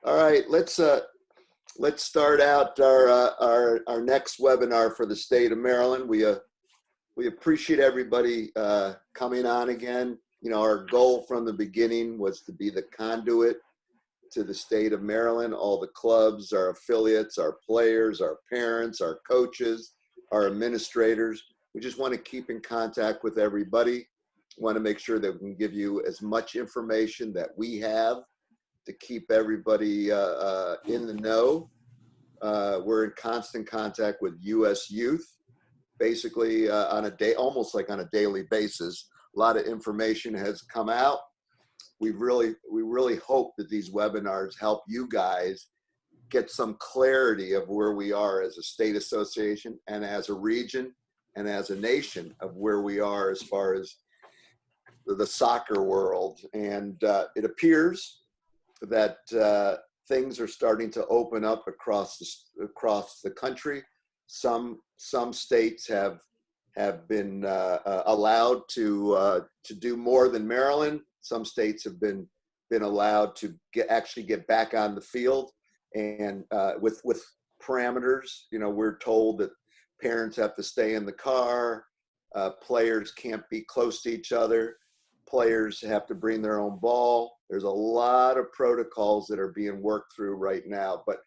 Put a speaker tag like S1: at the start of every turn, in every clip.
S1: All right, let's start out our next webinar for the state of Maryland. We appreciate everybody coming on again. You know, our goal from the beginning was to be the conduit to the state of Maryland. All the clubs, our affiliates, our players, our parents, our coaches, our administrators. We just want to keep in contact with everybody. Want to make sure that we can give you as much information that we have to keep everybody in the know. We're in constant contact with U.S. youth, basically on a day, almost like on a daily basis. A lot of information has come out. We really hope that these webinars help you guys get some clarity of where we are as a state association and as a region and as a nation of where we are as far as the soccer world. And it appears that things are starting to open up across the country. Some states have been allowed to do more than Maryland. Some states have been allowed to actually get back on the field, and with parameters. You know, we're told that parents have to stay in the car, players can't be close to each other, players have to bring their own ball. There's a lot of protocols that are being worked through right now, but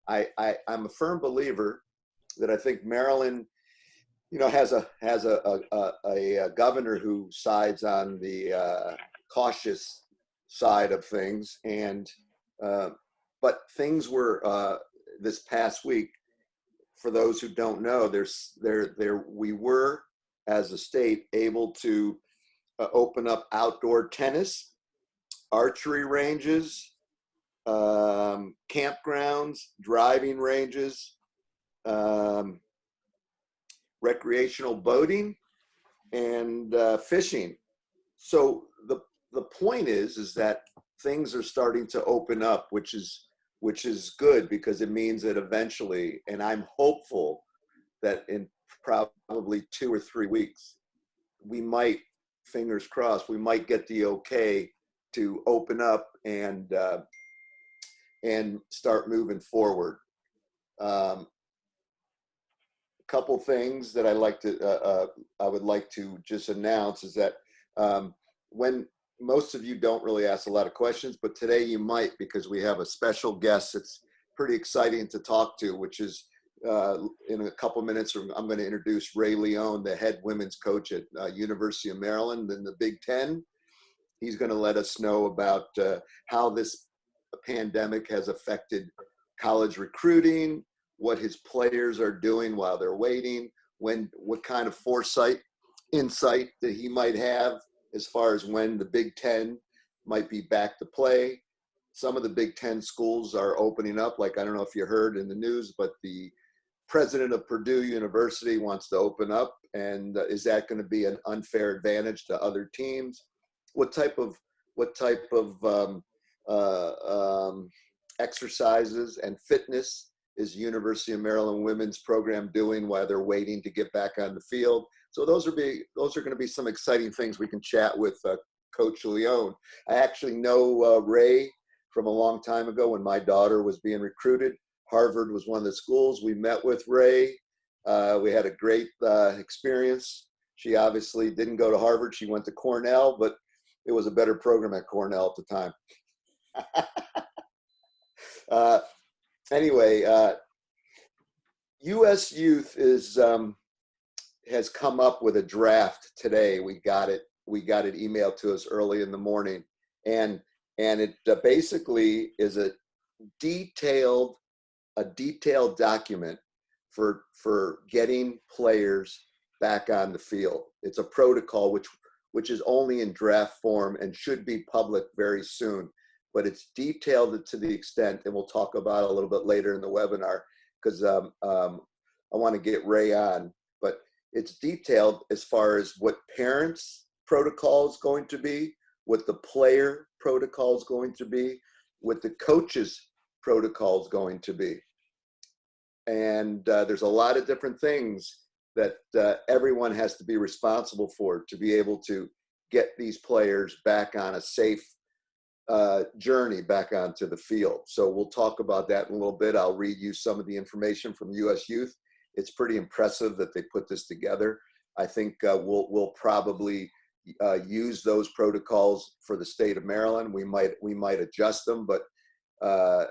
S1: I'm a firm believer that I think Maryland, you know, has a governor who sides on the cautious side of things, and but things were this past week. For those who don't know, we were as a state able to open up outdoor tennis, archery ranges, campgrounds, driving ranges, recreational boating, and fishing. So the point is that things are starting to open up, which is good, because it means that eventually, and I'm hopeful that in probably 2 or 3 weeks, we might, fingers crossed, we might get the okay to open up and start moving forward. A couple things that I would like to just announce is that when most of you don't really ask a lot of questions, but today you might, because we have a special guest that's pretty exciting to talk to, which is in a couple minutes, I'm going to introduce Ray Leone, the head women's coach at University of Maryland in the Big Ten. He's going to let us know about how this pandemic has affected college recruiting, what his players are doing while they're waiting, what kind of insight that he might have as far as when the Big Ten might be back to play. Some of the Big Ten schools are opening up, like, I don't know if you heard in the news, but the president of Purdue University wants to open up, and is that going to be an unfair advantage to other teams? What type of exercises and fitness is University of Maryland women's program doing while they're waiting to get back on the field? So those are going to be some exciting things we can chat with Coach Leone. I actually know Ray from a long time ago when my daughter was being recruited. Harvard was one of the schools. We met with Ray. We had a great experience. She obviously didn't go to Harvard. She went to Cornell, but it was a better program at Cornell at the time. Anyway, U.S. Youth has come up with a draft today. We got it emailed to us early in the morning, and it basically is a detailed document for getting players back on the field. It's a protocol which is only in draft form and should be public very soon, but it's detailed to the extent, and we'll talk about it a little bit later in the webinar, because I want to get Ray on, but it's detailed as far as what parents' protocol is going to be, what the player protocol is going to be, what the coach's protocol is going to be. And there's a lot of different things that everyone has to be responsible for to be able to get these players back on a safe journey back onto the field. So we'll talk about that in a little bit. I'll read you some of the information from US Youth. It's pretty impressive that they put this together. I think we'll probably use those protocols for the state of Maryland. We might adjust them, but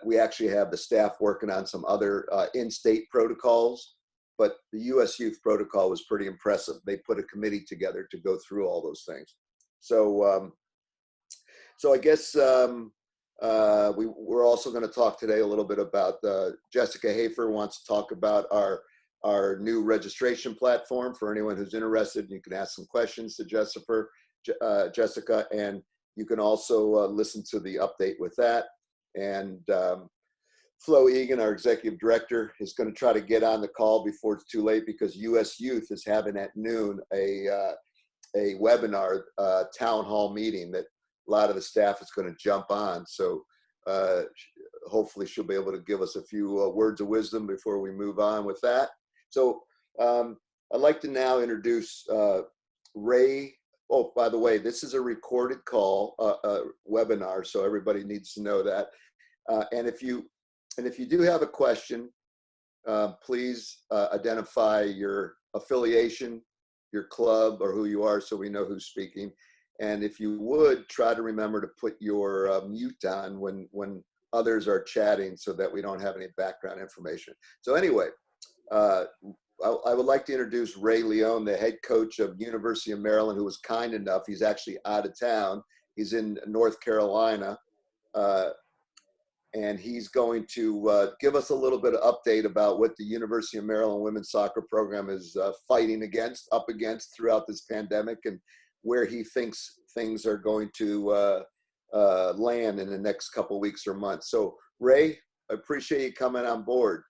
S1: we actually have the staff working on some other in-state protocols. But the US Youth protocol was pretty impressive. They put a committee together to go through all those things. So, so I guess we're also going to talk today a little bit about Jessica Hafer wants to talk about our new registration platform for anyone who's interested. You can ask some questions to Jessica, and you can also listen to the update with that. And Flo Egan, our executive director, is going to try to get on the call before it's too late, because US Youth is having at noon a webinar town hall meeting that a lot of the staff is going to jump on. So hopefully she'll be able to give us a few words of wisdom before we move on with that. So I'd like to now introduce Ray. Oh, by the way, this is a recorded call, webinar, so everybody needs to know that. And if you do have a question, please identify your affiliation, your club, or who you are, so we know who's speaking. And if you would, try to remember to put your mute on when others are chatting, so that we don't have any background information. So anyway, I would like to introduce Ray Leone, the head coach of University of Maryland, who was kind enough. He's actually out of town. He's in North Carolina. And he's going to give us a little bit of update about what the University of Maryland women's soccer program is fighting up against throughout this pandemic, and where he thinks things are going to land in the next couple of weeks or months. So Ray, I appreciate you coming on board.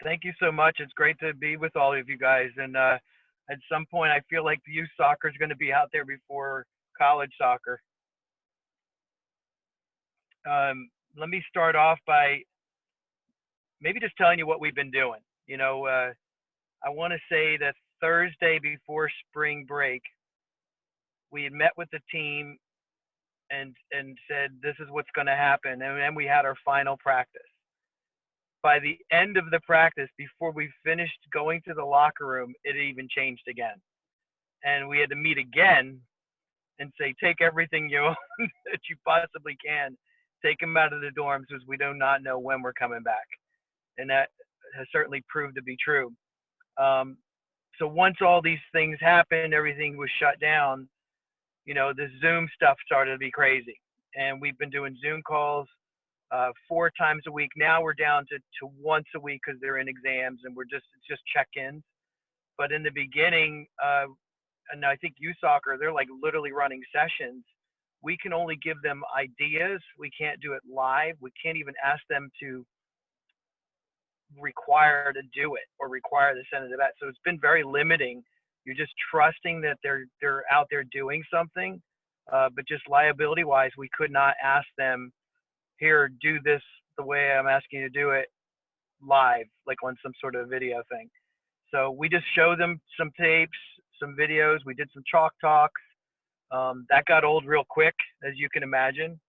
S2: Thank you so much. It's great to be with all of you guys. And at some point, I feel like the youth soccer is going to be out there before college soccer. Let me start off by maybe just telling you what we've been doing. You know, I want to say that Thursday before spring break, we had met with the team and said, this is what's going to happen. And then we had our final practice. By the end of the practice, before we finished going to the locker room, it even changed again. And we had to meet again and say, take everything you own that you possibly can. Take them out of the dorms, because we do not know when we're coming back. And that has certainly proved to be true. So once all these things happened, everything was shut down, you know, the Zoom stuff started to be crazy. And we've been doing Zoom calls 4 times a week. Now we're down to once a week, because they're in exams, and it's just check-ins. But in the beginning, and I think youth soccer, they're like literally running sessions. We can only give them ideas. We can't do it live. We can't even ask them to require to do it or require to send it to that. So it's been very limiting. You're just trusting that they're out there doing something. But just liability wise, we could not ask them, here, do this the way I'm asking you to do it live, like on some sort of video thing. So we just show them some tapes, some videos. We did some chalk talks. That got old real quick, as you can imagine.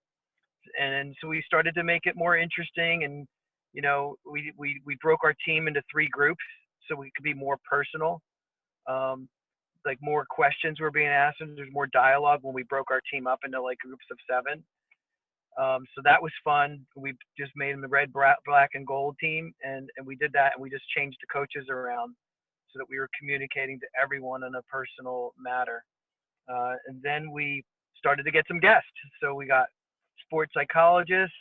S2: And so we started to make it more interesting. And, you know, we broke our team into 3 groups so we could be more personal. Like more questions were being asked, and there's more dialogue when we broke our team up into like groups of 7. So that was fun. We just made them the red, black, and gold team. And we did that, and we just changed the coaches around so that we were communicating to everyone in a personal matter. And then we started to get some guests. So we got sports psychologists.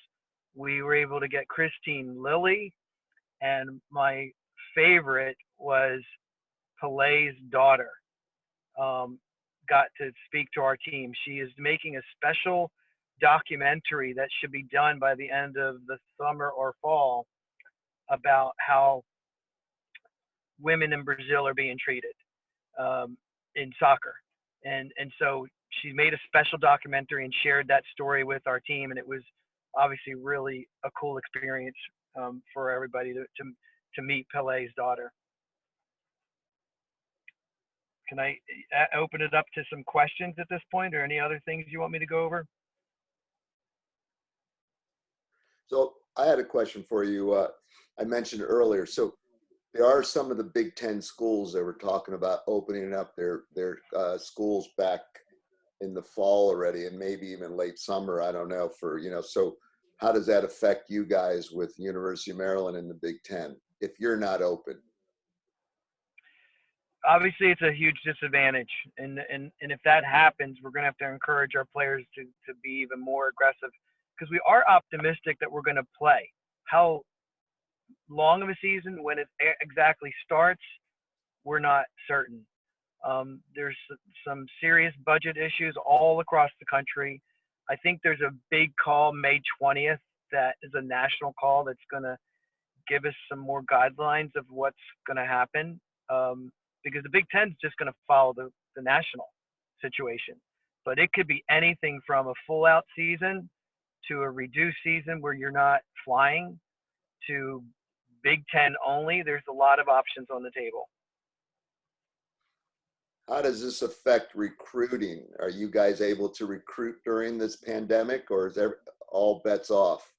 S2: We were able to get Christine Lilly. And my favorite was Pelé's daughter. Got to speak to our team. She is making a special documentary that should be done by the end of the summer or fall about how women in Brazil are being treated in soccer. And so she made a special documentary and shared that story with our team, and it was obviously really a cool experience for everybody to meet Pelé's daughter. Can I open it up to some questions at this point, or any other things you want me to go over?
S1: So I had a question for you. I mentioned earlier. So there are some of the Big Ten schools that were talking about opening up their schools back in the fall already, and maybe even late summer. I don't know. So how does that affect you guys with University of Maryland and the Big Ten if you're not open?
S2: Obviously, it's a huge disadvantage, and if that happens, we're going to have to encourage our players to be even more aggressive, because we are optimistic that we're going to play. How long of a season, when it exactly starts, we're not certain. There's some serious budget issues all across the country. I think there's a big call May 20th that is a national call that's going to give us some more guidelines of what's going to happen, because the Big Ten is just going to follow the national situation. But it could be anything from a full out season to a reduced season where you're not flying to Big Ten only. There's a lot of options on the table.
S1: How does this affect recruiting? Are you guys able to recruit during this pandemic, or is there all bets off?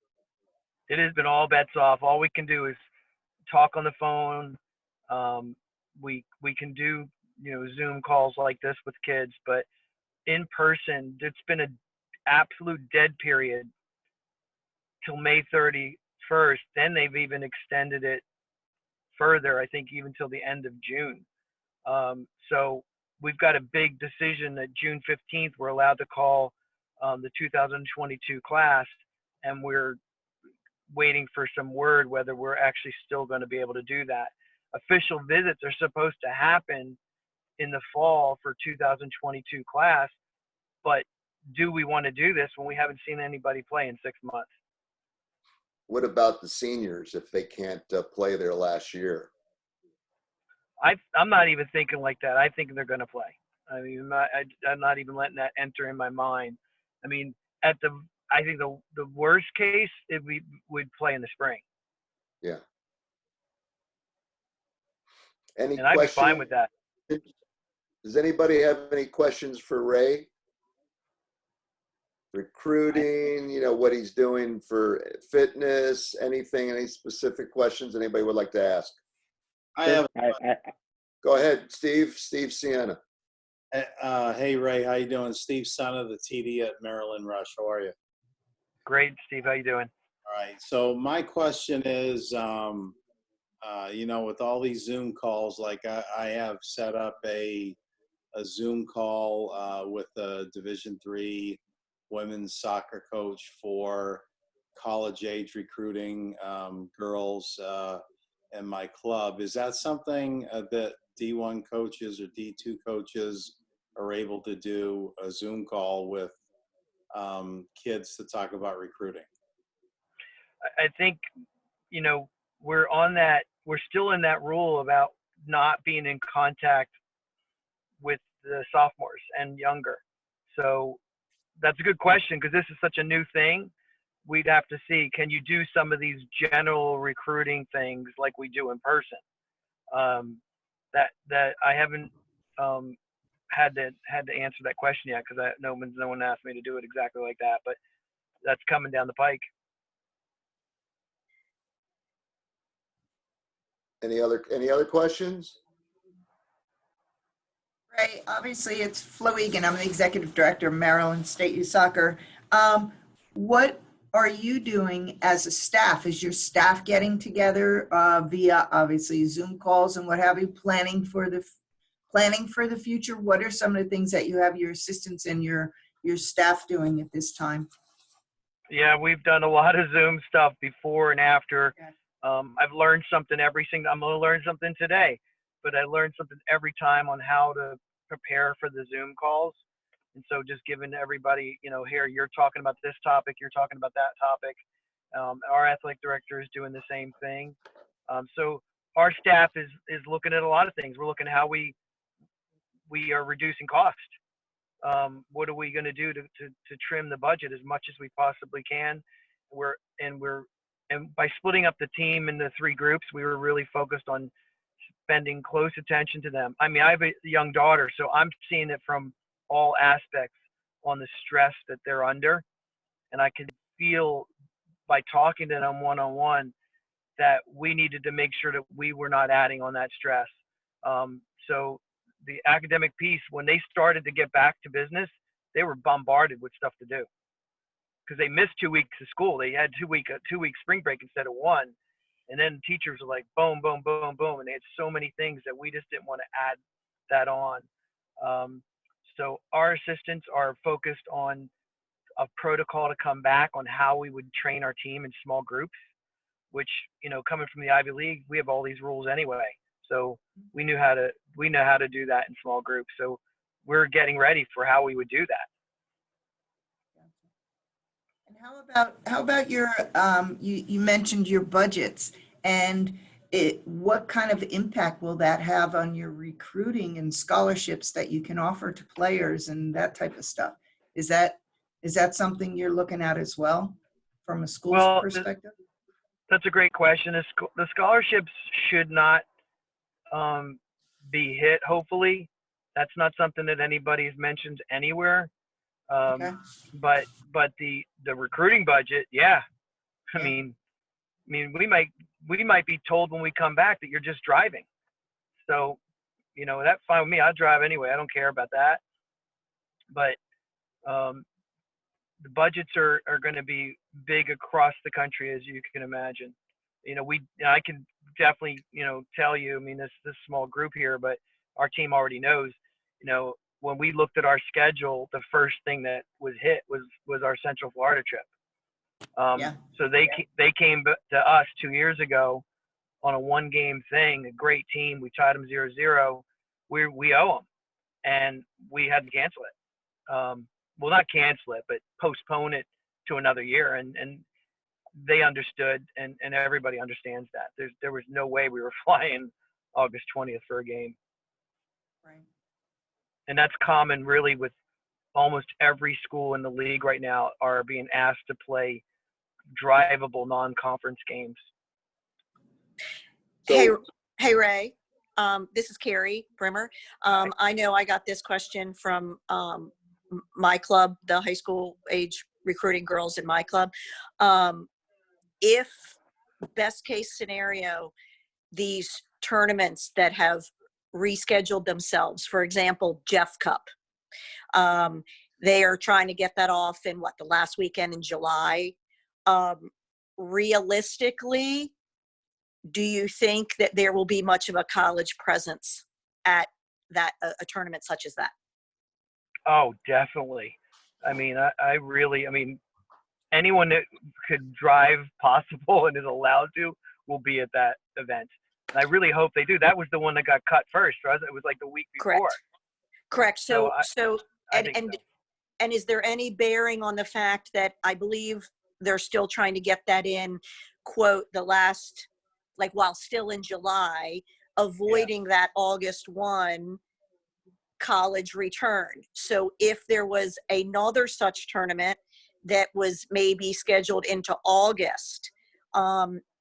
S2: It has been all bets off. All we can do is talk on the phone. We can do Zoom calls like this with kids, but in person, it's been an absolute dead period till May 31st. Then they've even extended it further, I think even till the end of June. So we've got a big decision that June 15th, we're allowed to call the 2022 class, and we're waiting for some word whether we're actually still going to be able to do that. Official visits are supposed to happen in the fall for 2022 class, but do we want to do this when we haven't seen anybody play in 6 months?
S1: What about the seniors if they can't play their last year?
S2: I'm not even thinking like that. I think they're going to play. I mean, I'm not even letting that enter in my mind. I mean, I think the worst case, we would play in the spring.
S1: Yeah. Any
S2: and I'd be fine with that.
S1: Does anybody have any questions for Ray? Recruiting, what he's doing for fitness, any specific questions anybody would like to ask?
S3: I have.
S1: Go ahead, Steve Sienna.
S3: Hey, Ray, how you doing? Steve, son of the TD at Maryland Rush. How are you?
S2: Great, Steve. How you doing?
S3: All right. So my question is, with all these Zoom calls, like I have set up a Zoom call with a Division III women's soccer coach for college age recruiting girls in my club. Is that something that D1 coaches or D2 coaches are able to do, a Zoom call with kids to talk about recruiting?
S2: I think, we're still in that rule about not being in contact with the sophomores and younger. So that's a good question, because this is such a new thing. We'd have to see, can you do some of these general recruiting things like we do in person? That I haven't had to answer that question yet, because no one asked me to do it exactly like that, but that's coming down the pike.
S1: Any other questions?
S4: Right. Obviously, it's Flo Egan. I'm the executive director of Maryland State Youth Soccer. What are you doing as a staff? Is your staff getting together via obviously Zoom calls and what have you, planning for the future? What are some of the things that you have your assistants and your staff doing at this time?
S2: Yeah, we've done a lot of Zoom stuff before and after. Okay. I've learned something I'm going to learn something today, but I learned something every time on how to prepare for the Zoom calls. And so just giving everybody, here, you're talking about this topic, you're talking about that topic. Our athletic director is doing the same thing. So our staff is looking at a lot of things. We're looking at how we are reducing cost. What are we going to do to trim the budget as much as we possibly can? And by splitting up the team into 3 groups, we were really focused on spending close attention to them. I mean, I have a young daughter, so I'm seeing it from all aspects on the stress that they're under. And I can feel by talking to them one-on-one that we needed to make sure that we were not adding on that stress. So the academic piece, when they started to get back to business, they were bombarded with stuff to do because they missed 2 weeks of school. They had a 2-week spring break instead of one. And then teachers were like, boom, boom, boom, boom. And they had so many things that we just didn't want to add that on. So our assistants are focused on a protocol to come back on how we would train our team in small groups, which, you know, coming from the Ivy League, we have all these rules anyway. So we know how to do that in small groups. So we're getting ready for how we would do that.
S4: And how about your you mentioned your budgets, and what kind of impact will that have on your recruiting and scholarships that you can offer to players and that type of stuff? Is that something you're looking at as well from a school's perspective?
S2: That's a great question. The scholarships should not be hit, hopefully. That's not something that anybody's mentioned anywhere.
S4: Okay.
S2: But the recruiting budget, yeah. I mean, we might be told when we come back that you're just driving. So, you know, that's fine with me. I'll drive anyway. I don't care about that. But the budgets are going to be big across the country, as you can imagine. You know, I can definitely, you know, tell you, I mean, this small group here, but our team already knows, you know, when we looked at our schedule, the first thing that was hit was our Central Florida trip. So they came to us 2 years ago on a 1-game thing, a great team. We tied them 0-0. We owe them, and we had to cancel it. Well, not cancel it, but postpone it to another year. And they understood, and everybody understands that. There was no way we were flying August 20th for a game.
S4: Right.
S2: And that's common really with almost every school in the league right now are being asked to play drivable non-conference games.
S1: So,
S5: Hey, Ray. This is Carrie Brimmer. I know I got this question from my club, the high school age recruiting girls in my club. If best case scenario, these tournaments that have rescheduled themselves, for example, Jeff Cup, they are trying to get that off in the last weekend in July. Realistically, do you think that there will be much of a college presence at that a tournament such as that?
S2: Oh, definitely. I mean, I mean, anyone that could drive possible and is allowed to will be at that event. And I really hope they do. That was the one that got cut first, right? It was like the week before.
S5: Correct. So is there any bearing on the fact that I believe they're still trying to get that in, quote, the last, while still in July, avoiding that August 1 college return. So if there was another such tournament that was maybe scheduled into August,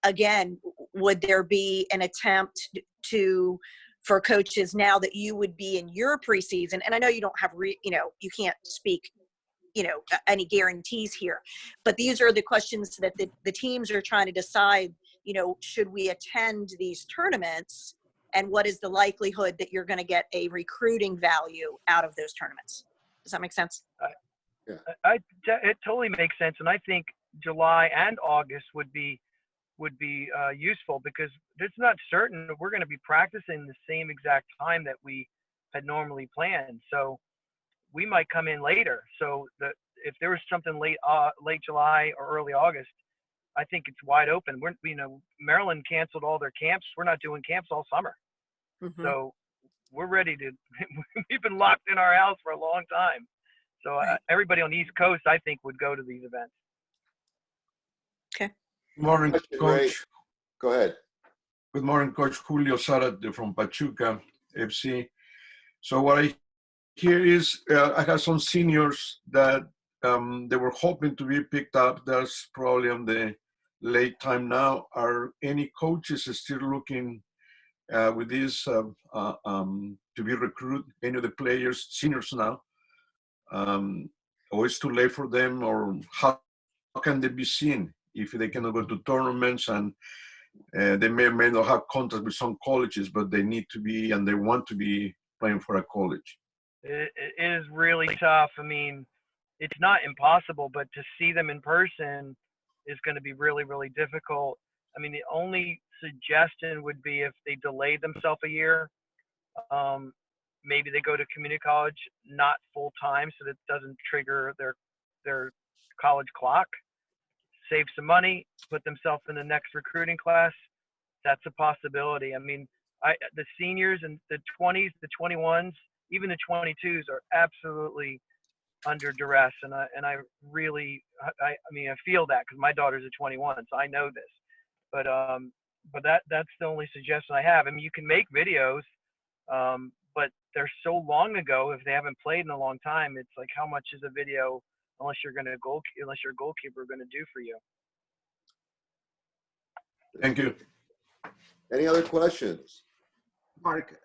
S5: again, would there be an attempt for coaches now that you would be in your preseason? And I know you don't have, you can't speak, any guarantees here, but these are the questions that the teams are trying to decide, should we attend these tournaments, and what is the likelihood that you're going to get a recruiting value out of those tournaments? Does that make sense?
S2: It totally makes sense. And I think July and August would be useful because it's not certain that we're going to be practicing the same exact time that we had normally planned. So we might come in later. So if there was something late July or early August, I think it's wide open. Maryland canceled all their camps. We're not doing camps all summer. Mm-hmm. So we're ready to, we've been locked in our house for a long time. So everybody on the East Coast, I think, would go to these events.
S5: Okay.
S6: Good morning, Coach.
S1: Go ahead.
S6: Good morning, Coach Julio Zarate from Pachuca FC. So what I hear is I have some seniors that they were hoping to be picked up. That's probably on the late time now. Are any coaches still looking with this to be recruit any of the players, seniors now? Or it's too late for them, or how can they be seen if they cannot go to tournaments, and they may not have contact with some colleges, but they need to be and they want to be playing for a college.
S2: It is really tough. I mean, it's not impossible, but to see them in person is going to be really, really difficult. I mean, the only suggestion would be if they delay themselves a year. Maybe they go to community college, not full time, so that it doesn't trigger their college clock. Save some money, put themselves in the next recruiting class. That's a possibility. I mean, the seniors and the 20s, the 21s, even the 22s are absolutely under duress, and I really, I mean, I feel that because my daughter's a 21, so I know this. But that's the only suggestion I have. I mean, you can make videos, but they're so long ago. If they haven't played in a long time, it's like, how much is a video unless you're a goalkeeper going to do for you?
S6: Thank you.
S1: Any other questions?
S7: Mark,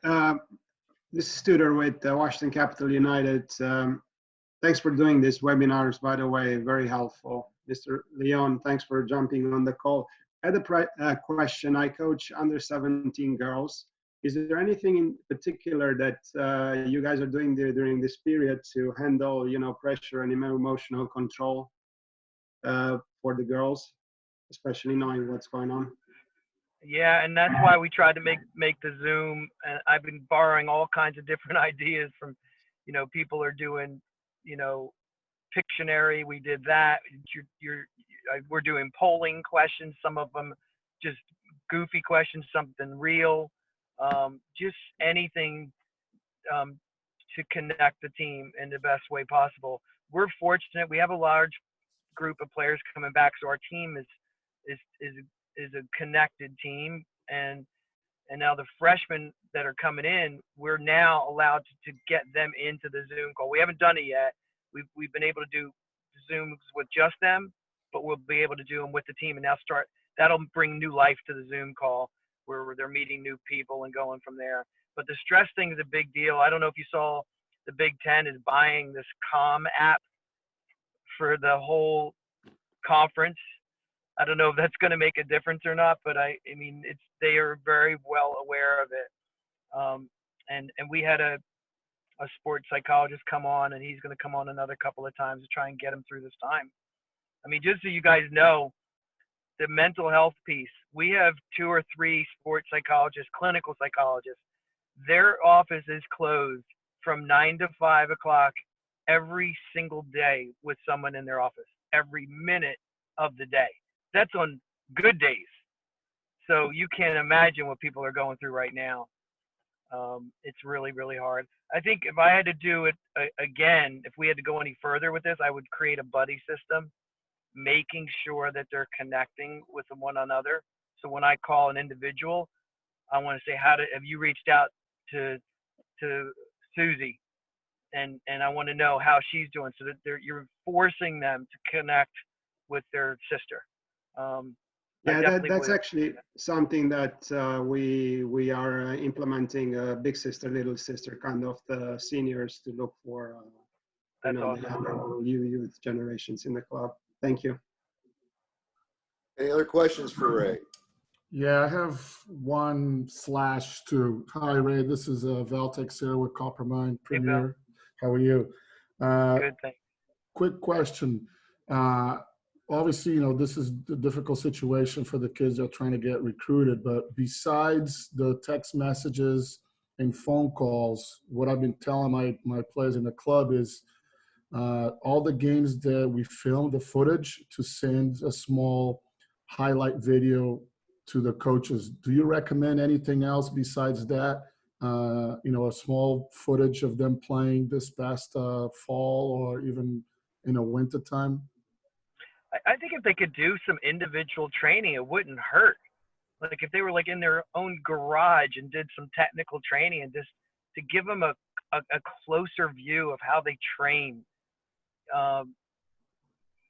S7: this is Tudor with Washington Capital United. Thanks for doing these webinars, by the way, very helpful. Mr. Leone, thanks for jumping on the call. I had a question. I coach under 17 girls. Is there anything in particular that you guys are doing there during this period to handle, you know, pressure and emotional control for the girls, especially knowing what's going on?
S2: Yeah, and that's why we tried to make the Zoom. And I've been borrowing all kinds of different ideas from, you know, people are doing, you know, Pictionary. We did that. We're doing polling questions. Some of them just goofy questions, something real. Just anything to connect the team in the best way possible. We're fortunate. We have a large group of players coming back, so our team is a connected team. And now the freshmen that are coming in, we're now allowed to get them into the Zoom call. We haven't done it yet. We've been able to do Zooms with just them, but we'll be able to do them with the team. And now that'll bring new life to the Zoom call where they're meeting new people and going from there. But the stress thing is a big deal. I don't know if you saw the Big Ten is buying this Calm app for the whole conference. I don't know if that's going to make a difference or not, but I mean, they are very well aware of it. And we had a sports psychologist come on, and he's going to come on another couple of times to try and get him through this time. I mean, just so you guys know, the mental health piece, we have 2 or 3 sports psychologists, clinical psychologists. Their office is closed from 9 to 5 o'clock every single day with someone in their office, every minute of the day. That's on good days. So you can't imagine what people are going through right now. It's really, really hard. I think if I had to do it again, if we had to go any further with this, I would create a buddy system, making sure that they're connecting with one another. So when I call an individual, I want to say, have you reached out to Susie? And I want to know how she's doing, so that you're forcing them to connect with their sister.
S7: Yeah, that's actually something that we are implementing, big sister, little sister, kind of the seniors to look for you know,
S2: awesome.
S7: the younger youth generations in the club. Thank you.
S1: Any other questions for Ray?
S8: Yeah, I have 1/2. Hi, Ray. This is Valtex here with Coppermine Premier. How are you?
S2: Good thing.
S8: Quick question. Obviously, you know, this is a difficult situation for the kids that are trying to get recruited, but besides the text messages and phone calls, what I've been telling my players in the club is all the games that we film, the footage, to send a small highlight video to the coaches. Do you recommend anything else besides that? You know, a small footage of them playing this past fall or even in a winter time?
S2: I think if they could do some individual training, it wouldn't hurt. Like if they were like in their own garage and did some technical training, and just to give them a closer view of how they train.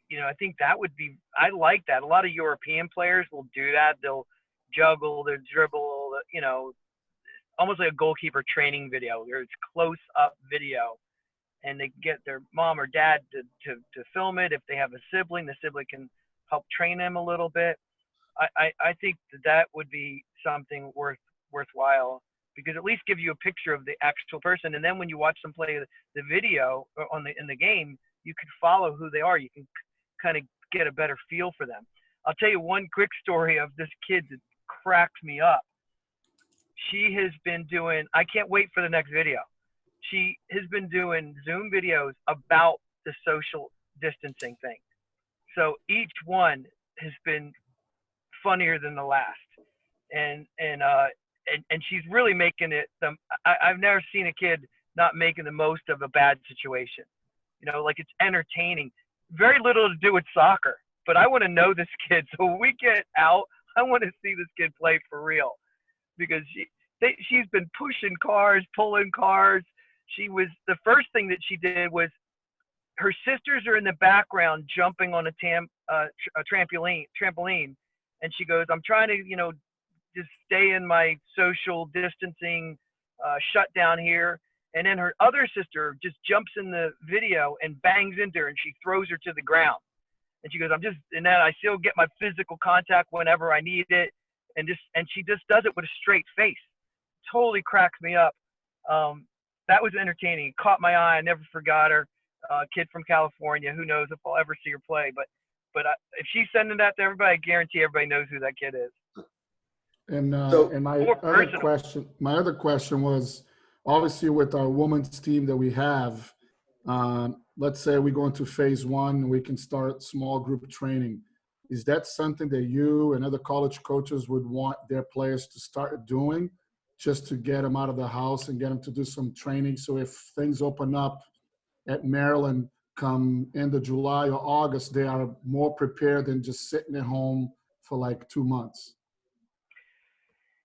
S2: You know, I think that would be, I like that. A lot of European players will do that. They'll juggle, they'll dribble, you know, almost like a goalkeeper training video where it's close up video, and they get their mom or dad to film it. If they have a sibling, the sibling can help train them a little bit. I think that would be something worthwhile, because at least give you a picture of the actual person, and then when you watch them play the video in the game, you can follow who they are. You can kind of get a better feel for them. I'll tell you one quick story of this kid that cracks me up. She has been doing, I can't wait for the next video. She has been doing Zoom videos about the social distancing thing. So each one has been funnier than the last. And she's really making it, I've never seen a kid not making the most of a bad situation. You know, like, it's entertaining. Very little to do with soccer, but I want to know this kid. So when we get out, I want to see this kid play for real, because she's been pushing cars, pulling cars. The first thing that she did was, her sisters are in the background jumping on a trampoline, and she goes, I'm trying to, just stay in my social distancing shutdown here. And then her other sister just jumps in the video and bangs into her, and she throws her to the ground. And she goes, and then I still get my physical contact whenever I need it. And she just does it with a straight face. Totally cracks me up. That was entertaining. It caught my eye. I never forgot her. Kid from California. Who knows if I'll ever see her play? But if she's sending that to everybody, I guarantee everybody knows who that kid is.
S8: And my
S2: more
S8: other
S2: personal.
S8: question was, obviously with our women's team that we have, let's say we go into phase one, we can start small group training. Is that something that you and other college coaches would want their players to start doing, just to get them out of the house and get them to do some training? So if things open up at Maryland come end of July or August, they are more prepared than just sitting at home for like 2 months.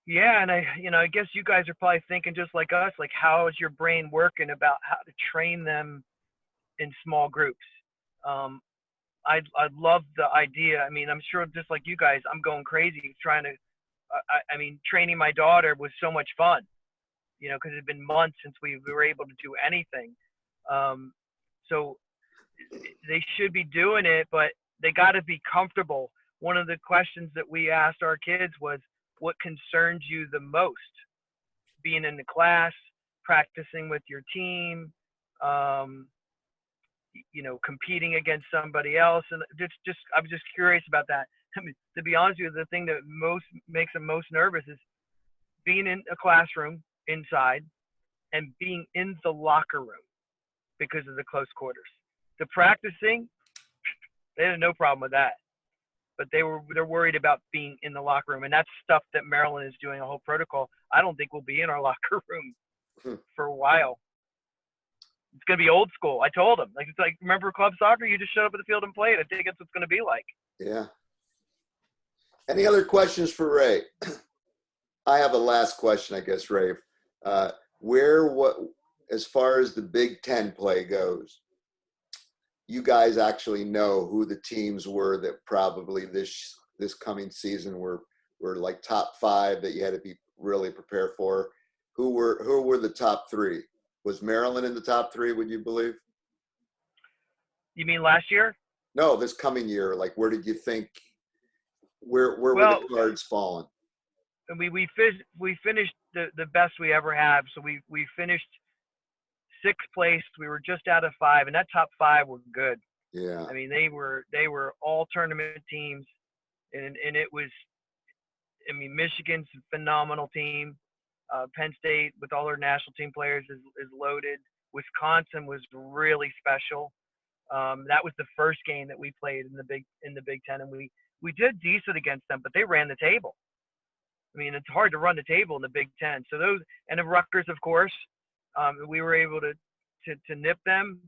S2: Yeah, and I guess you guys are probably thinking just like us, like, how is your brain working about how to train them in small groups? I'd love the idea. I mean, I'm sure just like you guys, I'm going crazy trying to. Training my daughter was so much fun, because it's been months since we were able to do anything. So they should be doing it, but they got to be comfortable. One of the questions that we asked our kids was, what concerns you the most? Being in the class, practicing with your team, competing against somebody else. And I was just curious about that. I mean, to be honest with you, the thing that makes them most nervous is being in a classroom inside and being in the locker room because of the close quarters. The practicing, they had no problem with that. But they're worried about being in the locker room, and that's stuff that Maryland is doing a whole protocol. I don't think we'll be in our locker room for a while. It's gonna be old school. I told them, it's like, remember club soccer? You just showed up at the field and played. I think that's what it's gonna be like.
S1: Yeah. Any other questions for Ray? I have a last question, I guess, Ray. As far as the Big Ten play goes, you guys actually know who the teams were that probably this coming season were like top 5 that you had to be really prepared for? Who were the top 3? Was Maryland in the top 3, would you believe?
S2: You mean last year?
S1: No, this coming year. Like, where did you think, where were the cards falling?
S2: We finished the best we ever have. So we finished 6th place. We were just out of 5, and that top 5 were good.
S1: Yeah.
S2: I mean, they were all tournament teams, and it was, Michigan's a phenomenal team. Penn State with all their national team players is loaded. Wisconsin was really special. That was the first game that we played in the Big Ten, and we did decent against them, but they ran the table. I mean, it's hard to run the table in the Big Ten. So those, and the Rutgers, of course, we were able to nip them.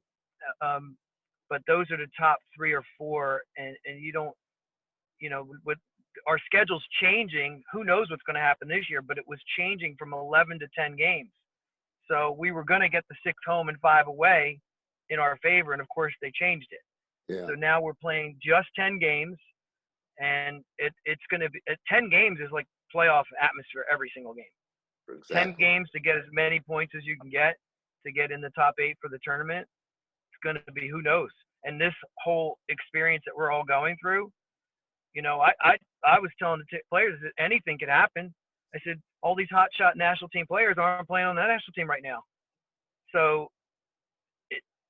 S2: But those are the top 3 or 4, and you don't, with our schedule's changing, who knows what's going to happen this year, but it was changing from 11 to 10 games. So we were going to get the 6 home and 5 away in our favor, and of course they changed it.
S1: Yeah.
S2: So now we're playing just 10 games, and it's going to be 10 games is like playoff atmosphere every single game.
S1: Exactly.
S2: 10 games to get as many points as you can get to get in the top 8 for the tournament. It's going to be, who knows? And this whole experience that we're all going through, You know, I was telling the players that anything could happen. I said, all these hotshot national team players aren't playing on the national team right now. So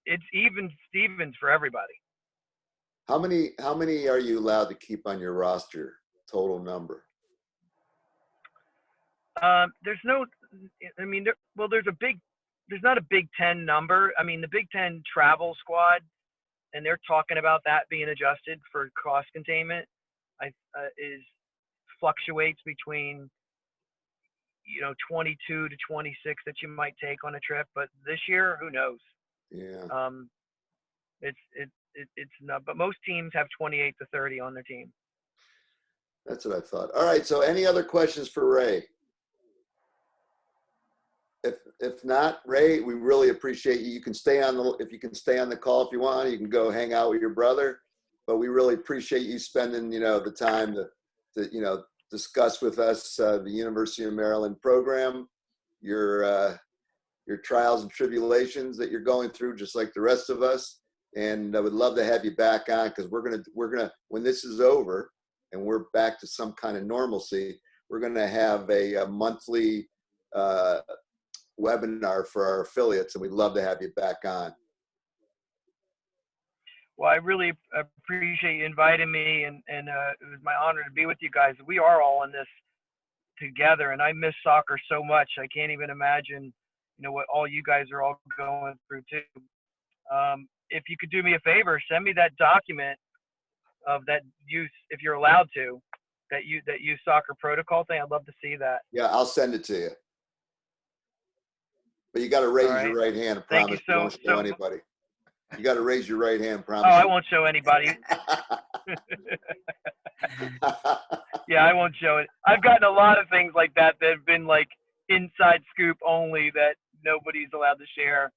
S2: it's even Stevens for everybody.
S1: How many are you allowed to keep on your roster? Total number?
S2: There's no, I mean, there's not a Big Ten number. I mean, the Big Ten travel squad, and they're talking about that being adjusted for cost containment, fluctuates between, 22 to 26 that you might take on a trip. But this year, who knows?
S1: Yeah.
S2: It's not, but most teams have 28 to 30 on their team.
S1: That's what I thought. All right. So any other questions for Ray? If not, Ray, we really appreciate you. You can stay on if you can stay on the call if you want. You can go hang out with your brother. But we really appreciate you spending, the time to discuss with us the University of Maryland program, your trials and tribulations that you're going through, just like the rest of us. And I would love to have you back on, because we're gonna when this is over and we're back to some kind of normalcy, we're gonna have a monthly webinar for our affiliates, and we'd love to have you back on.
S2: Well, I really appreciate you inviting me, and it was my honor to be with you guys. We are all in this together, and I miss soccer so much. I can't even imagine, what all you guys are all going through too. If you could do me a favor, send me that document of that use, if you're allowed to, that use soccer protocol thing. I'd love to see that.
S1: Yeah, I'll send it to you. But you got to raise your right hand and promise you won't show anybody. You got to raise your right hand. Promise.
S2: Oh, I won't show anybody. Yeah, I won't show it. I've gotten a lot of things like that that have been like inside scoop only that nobody's allowed to share.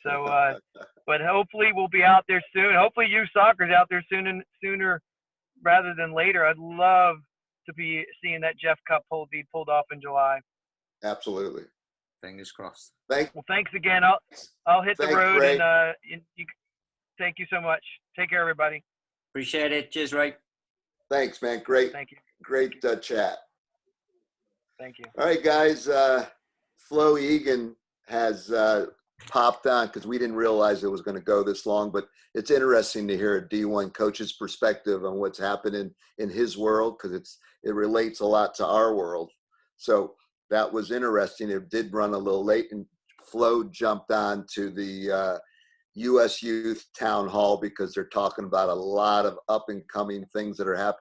S2: So, but hopefully we'll be out there soon. Hopefully youth soccer's out there sooner rather than later. I'd love to be seeing that Jeff Cup be pulled off in July.
S1: Absolutely.
S9: Fingers crossed.
S2: Well, thanks again. I'll hit the road,
S1: Ray.
S2: and thank you so much. Take care, everybody.
S9: Appreciate it. Cheers, Ray.
S1: Thanks, man. Great.
S2: Thank you.
S1: Great chat.
S2: Thank you.
S1: All right, guys. Flo Egan has popped on because we didn't realize it was going to go this long, but it's interesting to hear a D1 coach's perspective on what's happening in his world, because it relates a lot to our world. So that was interesting. It did run a little late, and Flo jumped on to the U.S. Youth Town Hall because they're talking about a lot of up and coming things that are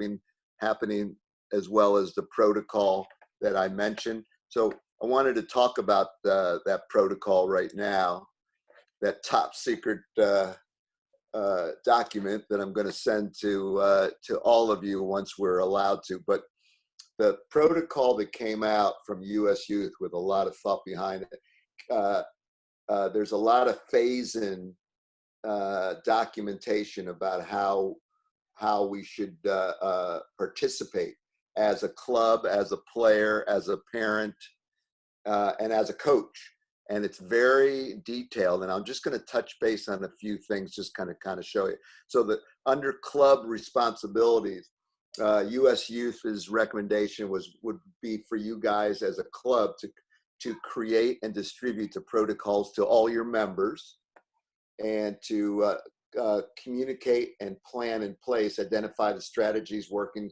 S1: happening, as well as the protocol that I mentioned. So I wanted to talk about that protocol right now, that top secret document that I'm going to send to all of you once we're allowed to. But the protocol that came out from U.S. Youth with a lot of thought behind it, there's a lot of phase-in documentation about how we should participate as a club, as a player, as a parent, and as a coach. And it's very detailed, and I'm just going to touch base on a few things, just kind of show you. So that under club responsibilities, U.S. Youth's recommendation would be for you guys as a club to create and distribute the protocols to all your members, and to communicate and plan in place, identify the strategies working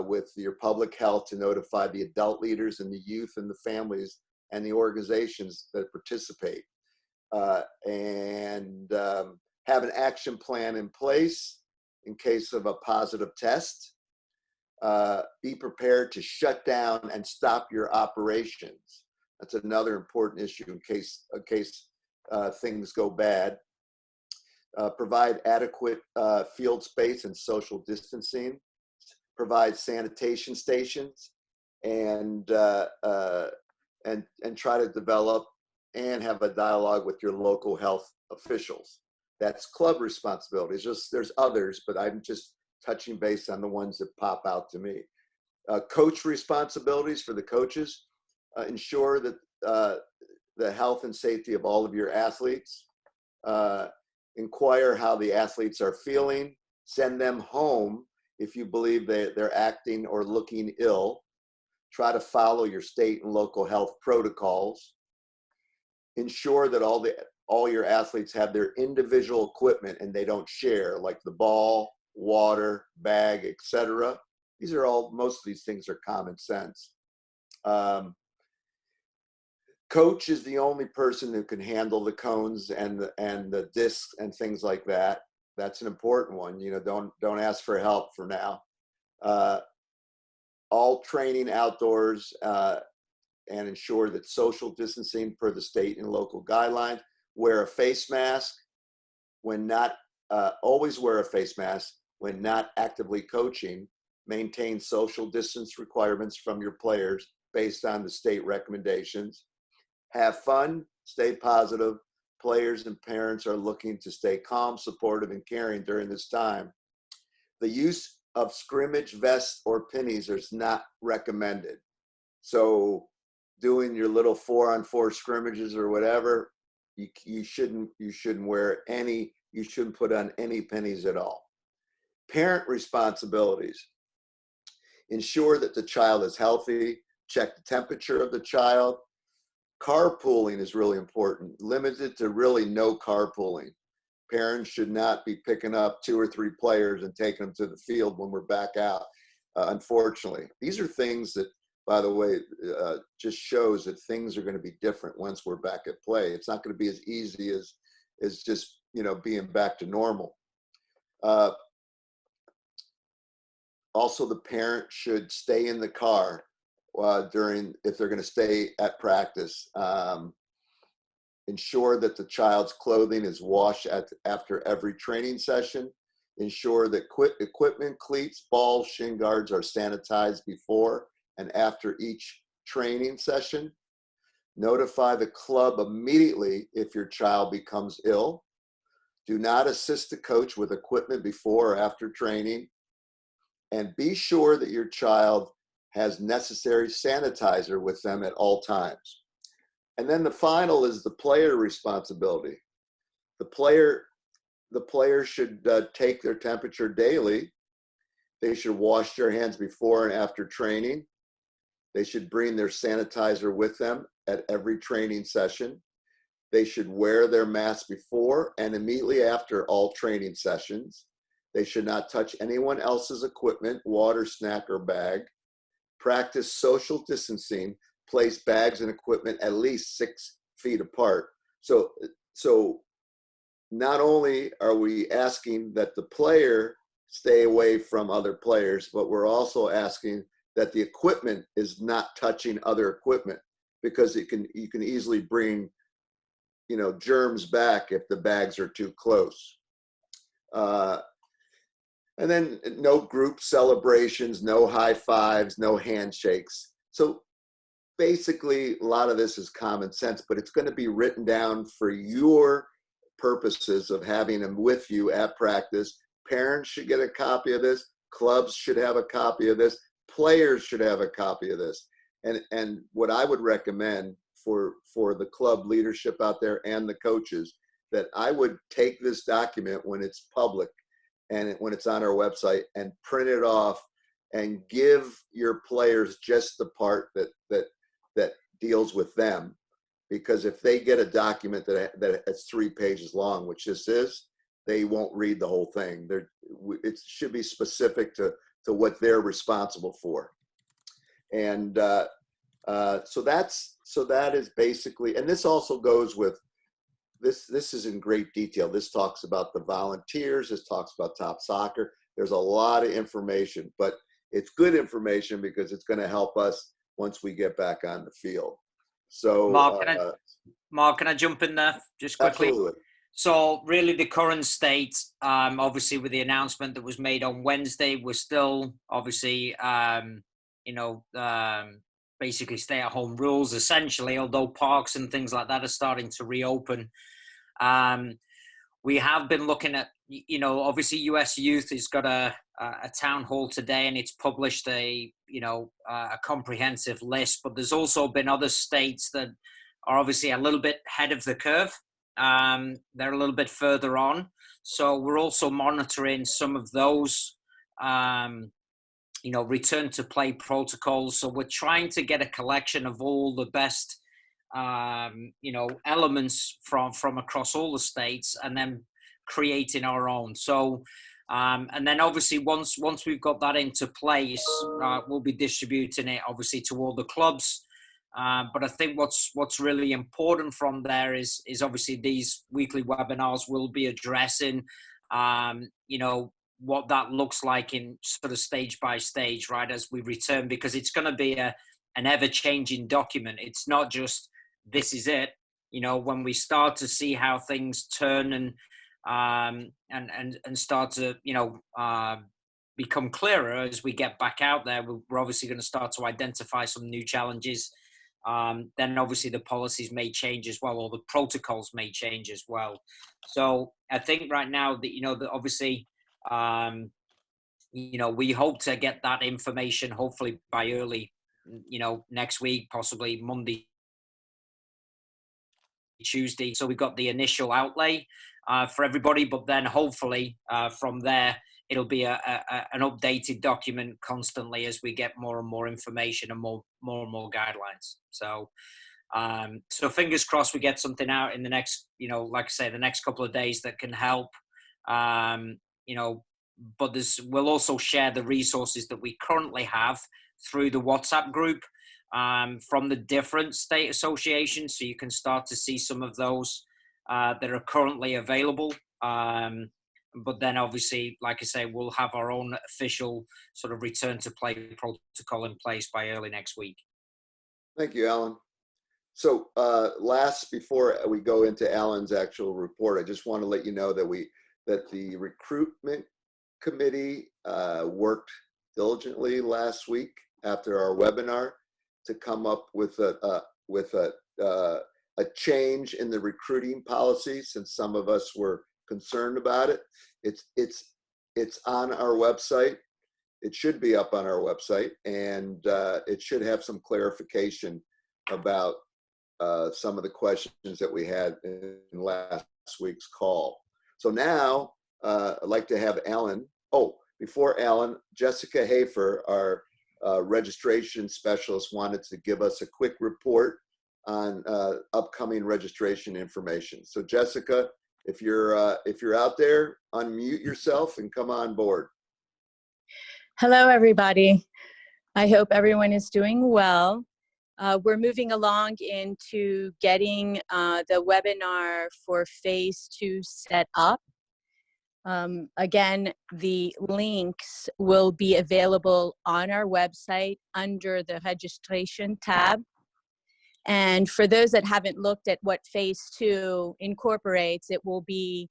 S1: with your public health to notify the adult leaders and the youth and the families and the organizations that participate, and have an action plan in place in case of a positive test. Be prepared to shut down and stop your operations. That's another important issue in case things go bad. Provide adequate field space and social distancing. Provide sanitation stations, and try to develop and have a dialogue with your local health officials. That's club responsibilities. There's others, but I'm just touching base on the ones that pop out to me. Coach responsibilities for the coaches. Ensure that the health and safety of all of your athletes. Inquire how the athletes are feeling. Send them home If you believe they're acting or looking ill, try to follow your state and local health protocols. Ensure that all your athletes have their individual equipment and they don't share, like the ball, water, bag, etc. Most of these things are common sense. Coach is the only person who can handle the cones and the discs and things like that. That's an important one. Don't ask for help for now. All training outdoors, and ensure that social distancing per the state and local guidelines. Wear a face mask when not, always wear a face mask when not actively coaching. Maintain social distance requirements from your players based on the state recommendations. Have fun, stay positive. Players and parents are looking to stay calm, supportive, and caring during this time. The use of scrimmage vests or pennies is not recommended. So doing your little 4-on-4 scrimmages or whatever, you shouldn't wear any, you shouldn't put on any pennies at all. Parent responsibilities. Ensure that the child is healthy. Check the temperature of the child. Carpooling is really important. Limited to really no carpooling. Parents should not be picking up 2 or 3 players and taking them to the field when we're back out, unfortunately. These are things that, by the way, just shows that things are going to be different once we're back at play. It's not going to be as easy as just, being back to normal. Also, the parent should stay in the car if they're going to stay at practice. Ensure that the child's clothing is washed after every training session. Ensure that equipment, cleats, balls, shin guards are sanitized before and after each training session. Notify the club immediately if your child becomes ill. Do not assist the coach with equipment before or after training. And be sure that your child has necessary sanitizer with them at all times. And then the final is the player responsibility. The player should take their temperature daily. They should wash their hands before and after training. They should bring their sanitizer with them at every training session. They should wear their mask before and immediately after all training sessions. They should not touch anyone else's equipment, water, snack, or bag. Practice social distancing. Place bags and equipment at least 6 feet apart. So not only are we asking that the player stay away from other players, but we're also asking that the equipment is not touching other equipment, because you can easily bring germs back if the bags are too close. And then no group celebrations, no high fives, no handshakes. So basically, a lot of this is common sense, but it's going to be written down for your purposes of having them with you at practice. Parents should get a copy of this. Clubs should have a copy of this. Players should have a copy of this. And what I would recommend for the club leadership out there and the coaches, that I would take this document when it's public and when it's on our website and print it off and give your players just the part that deals with them. Because if they get a document that it's 3 pages long, which this is, they won't read the whole thing. It should be specific to what they're responsible for. And so that is basically, and this also goes with, this is in great detail. This talks about the volunteers. This talks about top soccer. There's a lot of information, but it's good information because it's going to help us once we get back on the field. So
S9: Mark, can I jump in there just quickly?
S1: Absolutely.
S9: So really the current state, obviously with the announcement that was made on Wednesday, we're still obviously, basically stay-at-home rules essentially, although parks and things like that are starting to reopen. We have been looking at, obviously US Youth has got a town hall today, and it's published a comprehensive list, but there's also been other states that are obviously a little bit ahead of the curve. They're a little bit further on. So we're also monitoring some of those return to play protocols. So we're trying to get a collection of all the best, elements from across all the states, and then creating our own. So, and then obviously once we've got that into place, we'll be distributing it obviously to all the clubs. But I think what's really important from there is obviously these weekly webinars will be addressing, what that looks like in sort of stage by stage, right, as we return, because it's going to be an ever-changing document. It's not just this is it. When we start to see how things turn and start to become clearer as we get back out there, we're obviously going to start to identify some new challenges. Then obviously the policies may change as well, or the protocols may change as well. So I think right now that that obviously we hope to get that information hopefully by early next week, possibly Monday, Tuesday. So we've got the initial outlay for everybody, but then hopefully from there it'll be an updated document constantly as we get more and more information and more and more guidelines. So so fingers crossed we get something out in the next, like I say, the next couple of days that can help. But we'll also share the resources that we currently have through the WhatsApp group from the different state associations, so you can start to see some of those that are currently available. But then obviously, like I say, we'll have our own official sort of return to play protocol in place by early next week.
S1: Thank you, Alan. So before we go into Alan's actual report, I just want to let you know that the recruitment committee worked diligently last week after our webinar to come up with a change in the recruiting policy, since some of us were concerned about it. It's on our website. It should be up on our website, and it should have some clarification about some of the questions that we had in last week's call. So now I'd like to have Alan. Oh, before Alan, Jessica Hafer, our registration specialist, wanted to give us a quick report on upcoming registration information. So Jessica, if you're out there, unmute yourself and come on board.
S10: Hello, everybody. I hope everyone is doing well. We're moving along into getting the webinar for phase 2 set up. Again, the links will be available on our website under the registration tab. And for those that haven't looked at what phase 2 incorporates, it will be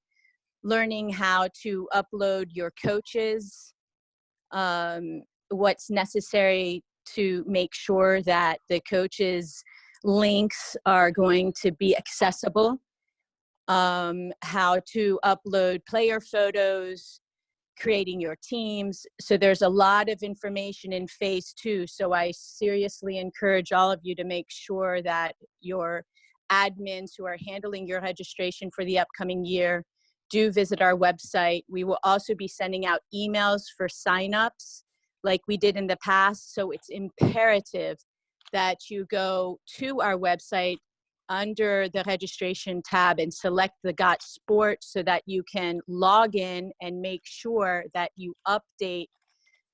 S10: learning how to upload your coaches, what's necessary to make sure that the coaches' links are going to be accessible, how to upload player photos, creating your teams. So there's a lot of information in phase 2. So I seriously encourage all of you to make sure that your admins who are handling your registration for the upcoming year do visit our website. We will also be sending out emails for signups like we did in the past. So it's imperative that you go to our website under the registration tab and select the GOT Sport so that you can log in and make sure that you update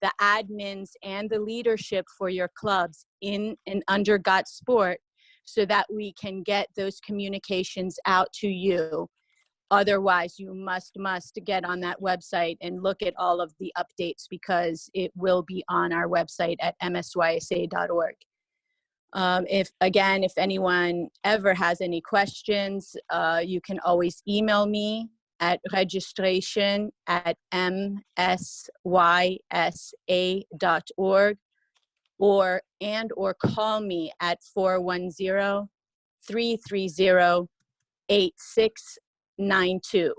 S10: the admins and the leadership for your clubs in and under GOT Sport so that we can get those communications out to you. Otherwise, you must get on that website and look at all of the updates, because it will be on our website at MSYSA.org. If anyone ever has any questions, you can always email me at registration@msysa.org or call me at 410-330-8692.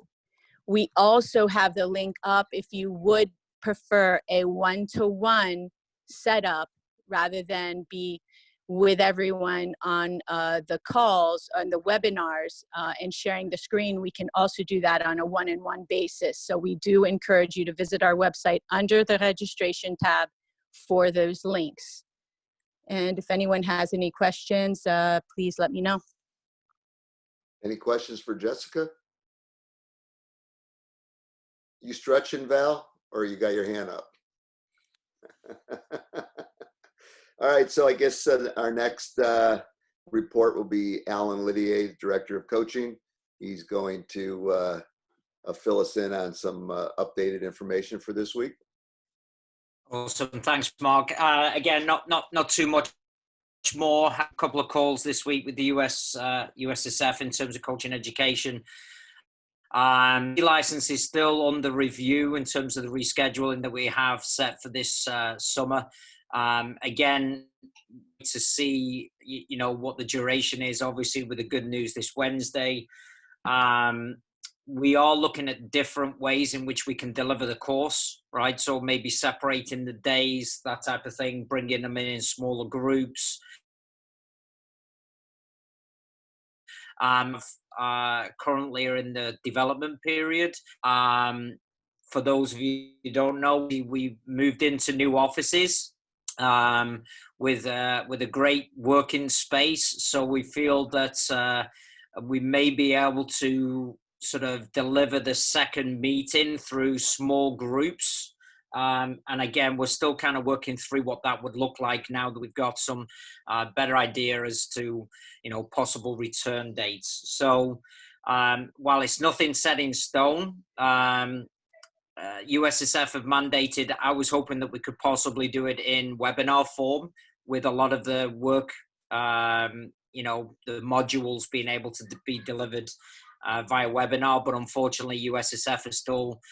S10: We also have the link up if you would prefer a one-to-one setup rather than be with everyone on the calls, on the webinars, and sharing the screen, we can also do that on a one-on-one basis. So we do encourage you to visit our website under the registration tab for those links. And if anyone has any questions, please let me know.
S1: Any questions for Jessica? You stretching, Val, or you got your hand up? All right, so I guess our next report will be Alan Lydiate, Director of Coaching. He's going to fill us in on some updated information for this week.
S9: Awesome, thanks, Mark. Again, not too much more. Had a couple of calls this week with the USSF in terms of coaching education. The license is still under review in terms of the rescheduling that we have set for this summer. Again, to see what the duration is, obviously with the good news this Wednesday. We are looking at different ways in which we can deliver the course, right? So maybe separating the days, that type of thing, bringing them in smaller groups. Currently are in the development period. For those of you who don't know, we moved into new offices with a great working space. So we feel that we may be able to sort of deliver the second meeting through small groups. And again, we're still kind of working through what that would look like now that we've got some better idea as to, possible return dates. So while it's nothing set in stone, USSF have mandated, I was hoping that we could possibly do it in webinar form with a lot of the work, the modules being able to be delivered via webinar, but unfortunately USSF is still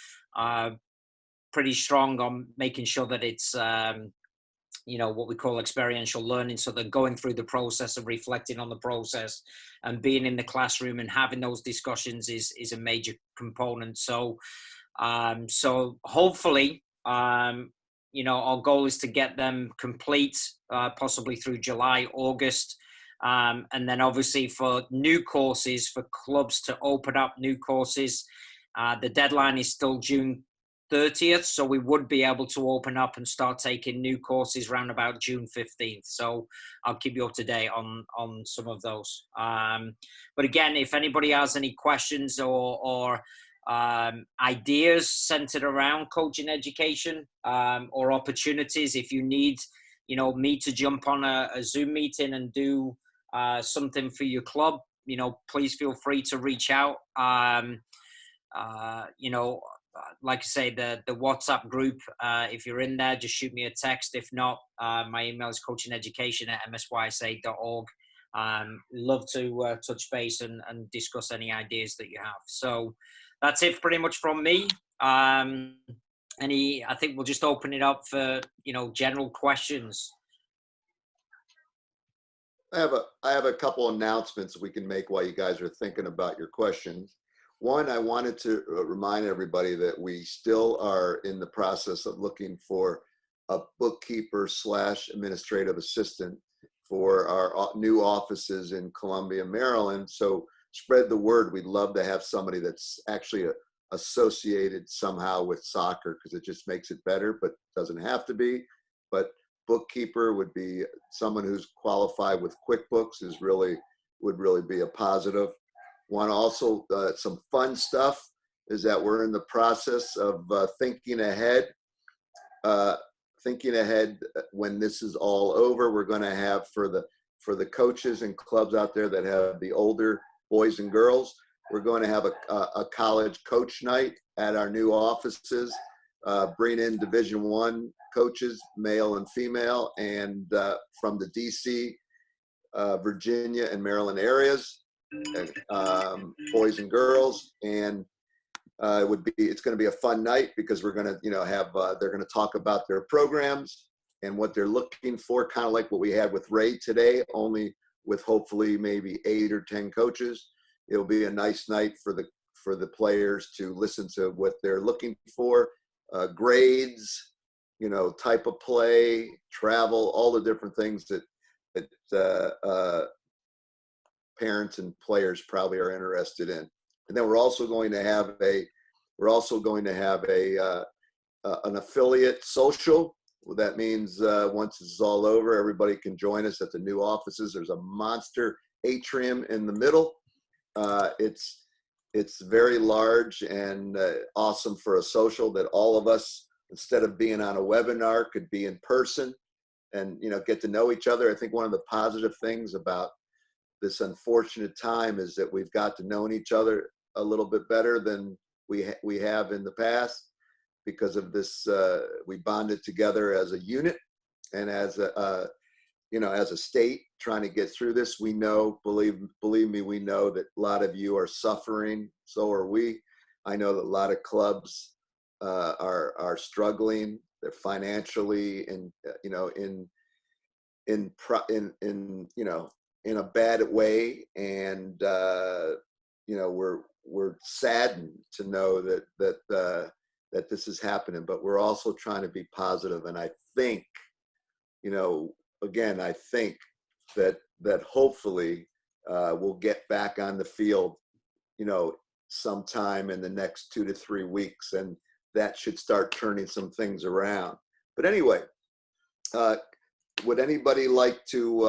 S9: pretty strong on making sure that it's what we call experiential learning. So they're going through the process of reflecting on the process, and being in the classroom and having those discussions is a major component. So hopefully our goal is to get them complete possibly through July, August. And then obviously for new courses, for clubs to open up new courses, the deadline is still June 30th. So we would be able to open up and start taking new courses around about June 15th. So I'll keep you up to date on some of those. But again, if anybody has any questions or ideas centered around coaching education or opportunities, if you need me to jump on a Zoom meeting and do something for your club, please feel free to reach out. Like I say, the WhatsApp group, if you're in there, just shoot me a text. If not, my email is coachingeducation@msysa.org. Love to touch base and discuss any ideas that you have. So that's it pretty much from me. I think we'll just open it up for, general questions.
S1: I have a couple announcements we can make while you guys are thinking about your questions. One, I wanted to remind everybody that we still are in the process of looking for a bookkeeper/administrative assistant for our new offices in Columbia, Maryland. So spread the word. We'd love to have somebody that's actually associated somehow with soccer, because it just makes it better, but doesn't have to be. But bookkeeper would be someone who's qualified with QuickBooks would really be a positive. One also, some fun stuff is that we're in the process of thinking ahead. When this is all over, we're going to have for the coaches and clubs out there that have the older boys and girls, we're going to have a college coach night at our new offices. Bring in Division I coaches, male and female, and from the DC, Virginia, and Maryland areas. Boys and girls, and it's going to be a fun night because we're going to have they're going to talk about their programs and what they're looking for, kind of like what we had with Ray today, only with hopefully maybe 8 or 10 coaches. It'll be a nice night for the players to listen to what they're looking for, grades, type of play, travel, all the different things that parents and players probably are interested in. And then we're also going to have an affiliate social. That means once this is all over, everybody can join us at the new offices. There's a monster atrium in the middle. It's very large and awesome for a social that all of us, instead of being on a webinar, could be in person and, you know, get to know each other. I think one of the positive things about this unfortunate time is that we've got to know each other a little bit better than we have in the past. Because of this, we bonded together as a unit and as a state trying to get through this. We know, believe me, we know that a lot of you are suffering. So are we. I know that a lot of clubs are struggling. They're financially and in a bad way, and we're saddened to know that this is happening, but we're also trying to be positive. And I think, I think that hopefully we'll get back on the field, sometime in the next 2 to 3 weeks, and that should start turning some things around. But anyway, would anybody like to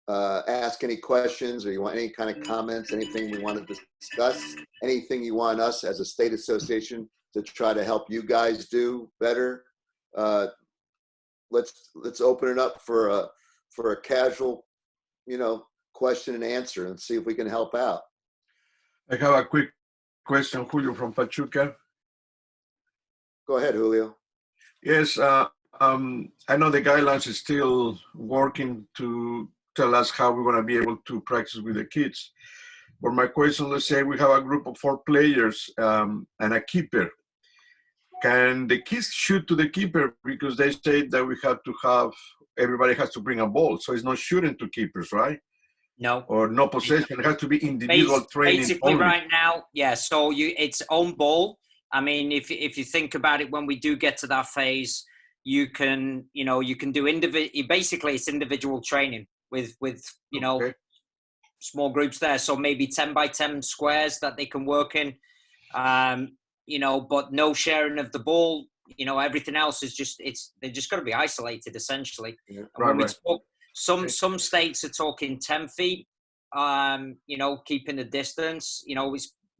S1: ask any questions, or you want any kind of comments, anything we want to discuss, anything you want us as a state association to try to help you guys do better? Let's open it up for a casual, question and answer, and see if we can help out.
S6: I have a quick question, Julio from Pachuca.
S1: Go ahead, Julio.
S6: Yes, I know the guidelines is still working to tell us how we're going to be able to practice with the kids. But my question, let's say we have a group of 4 players and a keeper. Can the kids shoot to the keeper? Because they say that we have to have, everybody has to bring a ball. So it's not shooting to keepers, right?
S9: No.
S6: Or no possession. It has to be individual training
S9: basically
S6: only.
S9: Right now, yeah. So it's own ball. I mean, if you think about it, when we do get to that phase, you can do basically it's individual training with
S6: Okay.
S9: small groups there. So maybe 10 by 10 squares that they can work in, but no sharing of the ball. Everything else is they're just going to be isolated essentially.
S6: Yeah,
S9: and when
S6: right.
S9: we talk, some states are talking 10 feet, keeping the distance,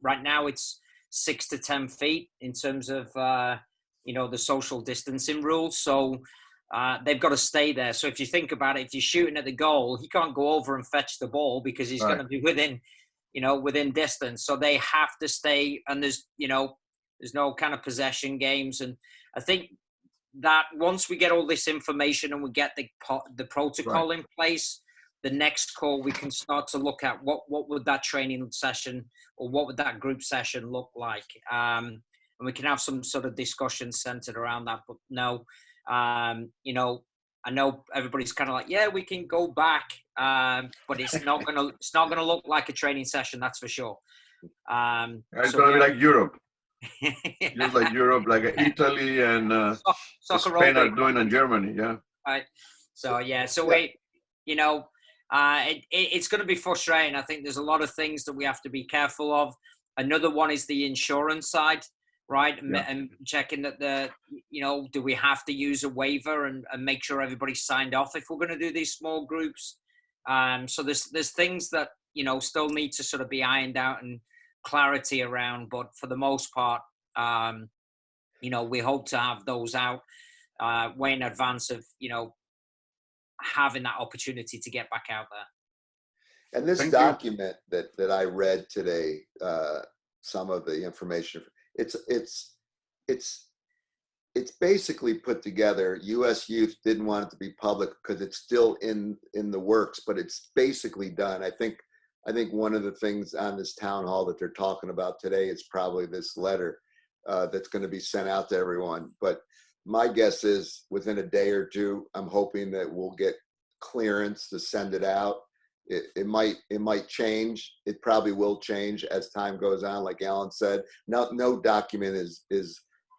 S9: right now it's 6 to 10 feet in terms of, the social distancing rules. So they've got to stay there. So if you think about it, if you're shooting at the goal, he can't go over and fetch the ball because he's going to be within distance. So they have to stay, and there's no kind of possession games. And I think that once we get all this information and we get the protocol in place, the next call we can start to look at what would that training session or what would that group session look like. And we can have some sort of discussion centered around that. But no, I know everybody's kind of like, yeah, we can go back, but it's not gonna look like a training session, that's for sure.
S6: It's going to be like Europe. Just like Europe, like Italy and Spain are doing in Germany, yeah.
S9: Right. So it's going to be frustrating. I think there's a lot of things that we have to be careful of. Another one is the insurance side, right?
S6: Yeah.
S9: And checking that do we have to use a waiver and make sure everybody's signed off if we're going to do these small groups. So there's things that still need to sort of be ironed out and clarity around, but for the most part, we hope to have those out way in advance of having that opportunity to get back out there.
S1: And this
S6: Thank
S1: document that I read today, some of the information, it's basically put together. U.S. Youth didn't want it to be public because it's still in the works, but it's basically done. I think one of the things on this town hall that they're talking about today is probably this letter that's going to be sent out to everyone. But my guess is within a day or two, I'm hoping that we'll get clearance to send it out. It might change. It probably will change as time goes on. Like Alan said, no document is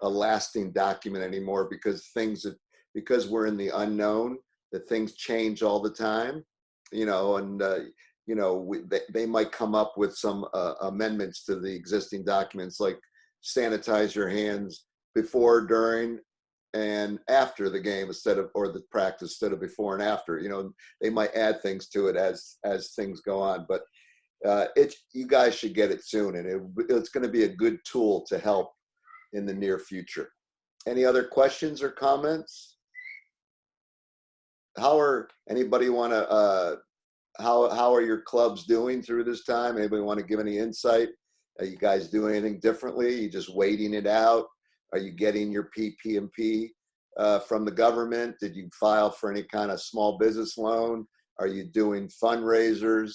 S1: a lasting document anymore because we're in the unknown. that things change all the time, and they might come up with some amendments to the existing documents, like sanitize your hands before, during, and after the game or the practice instead of before and after. They might add things to it as things go on, but you guys should get it soon, and it's going to be a good tool to help in the near future. Any other questions or comments? How are your clubs doing through this time? Anybody want to give any insight? Are you guys doing anything differently? Are you just waiting it out? Are you getting your PPP from the government? Did you file for any kind of small business loan? Are you doing fundraisers?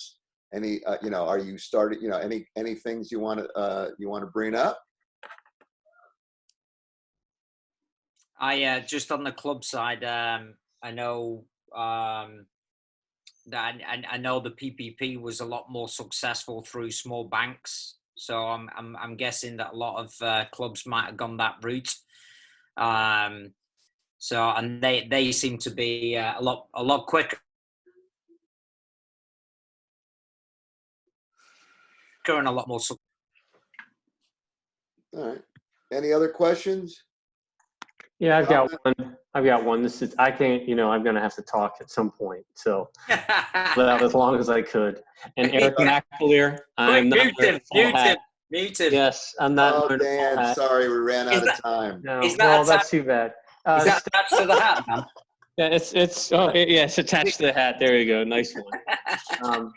S1: Any, are you starting, any things you want to bring up?
S9: Just on the club side, I know that I know the PPP was a lot more successful through small banks. So I'm guessing that a lot of clubs might have gone that route. So, and they seem to be a lot quicker and a lot more.
S1: All right. Any other questions?
S11: Yeah, I've got one. This is, I can't, I'm going to have to talk at some point. So without as long as I could. And Eric McAleer, I'm not
S9: muted.
S11: Yes, I'm not.
S1: Oh, Dan, sorry, we ran out of time.
S11: No, well, that's too bad.
S9: Is that attached to the hat, man?
S11: Yeah, it's attached to the hat. There you go. Nice one.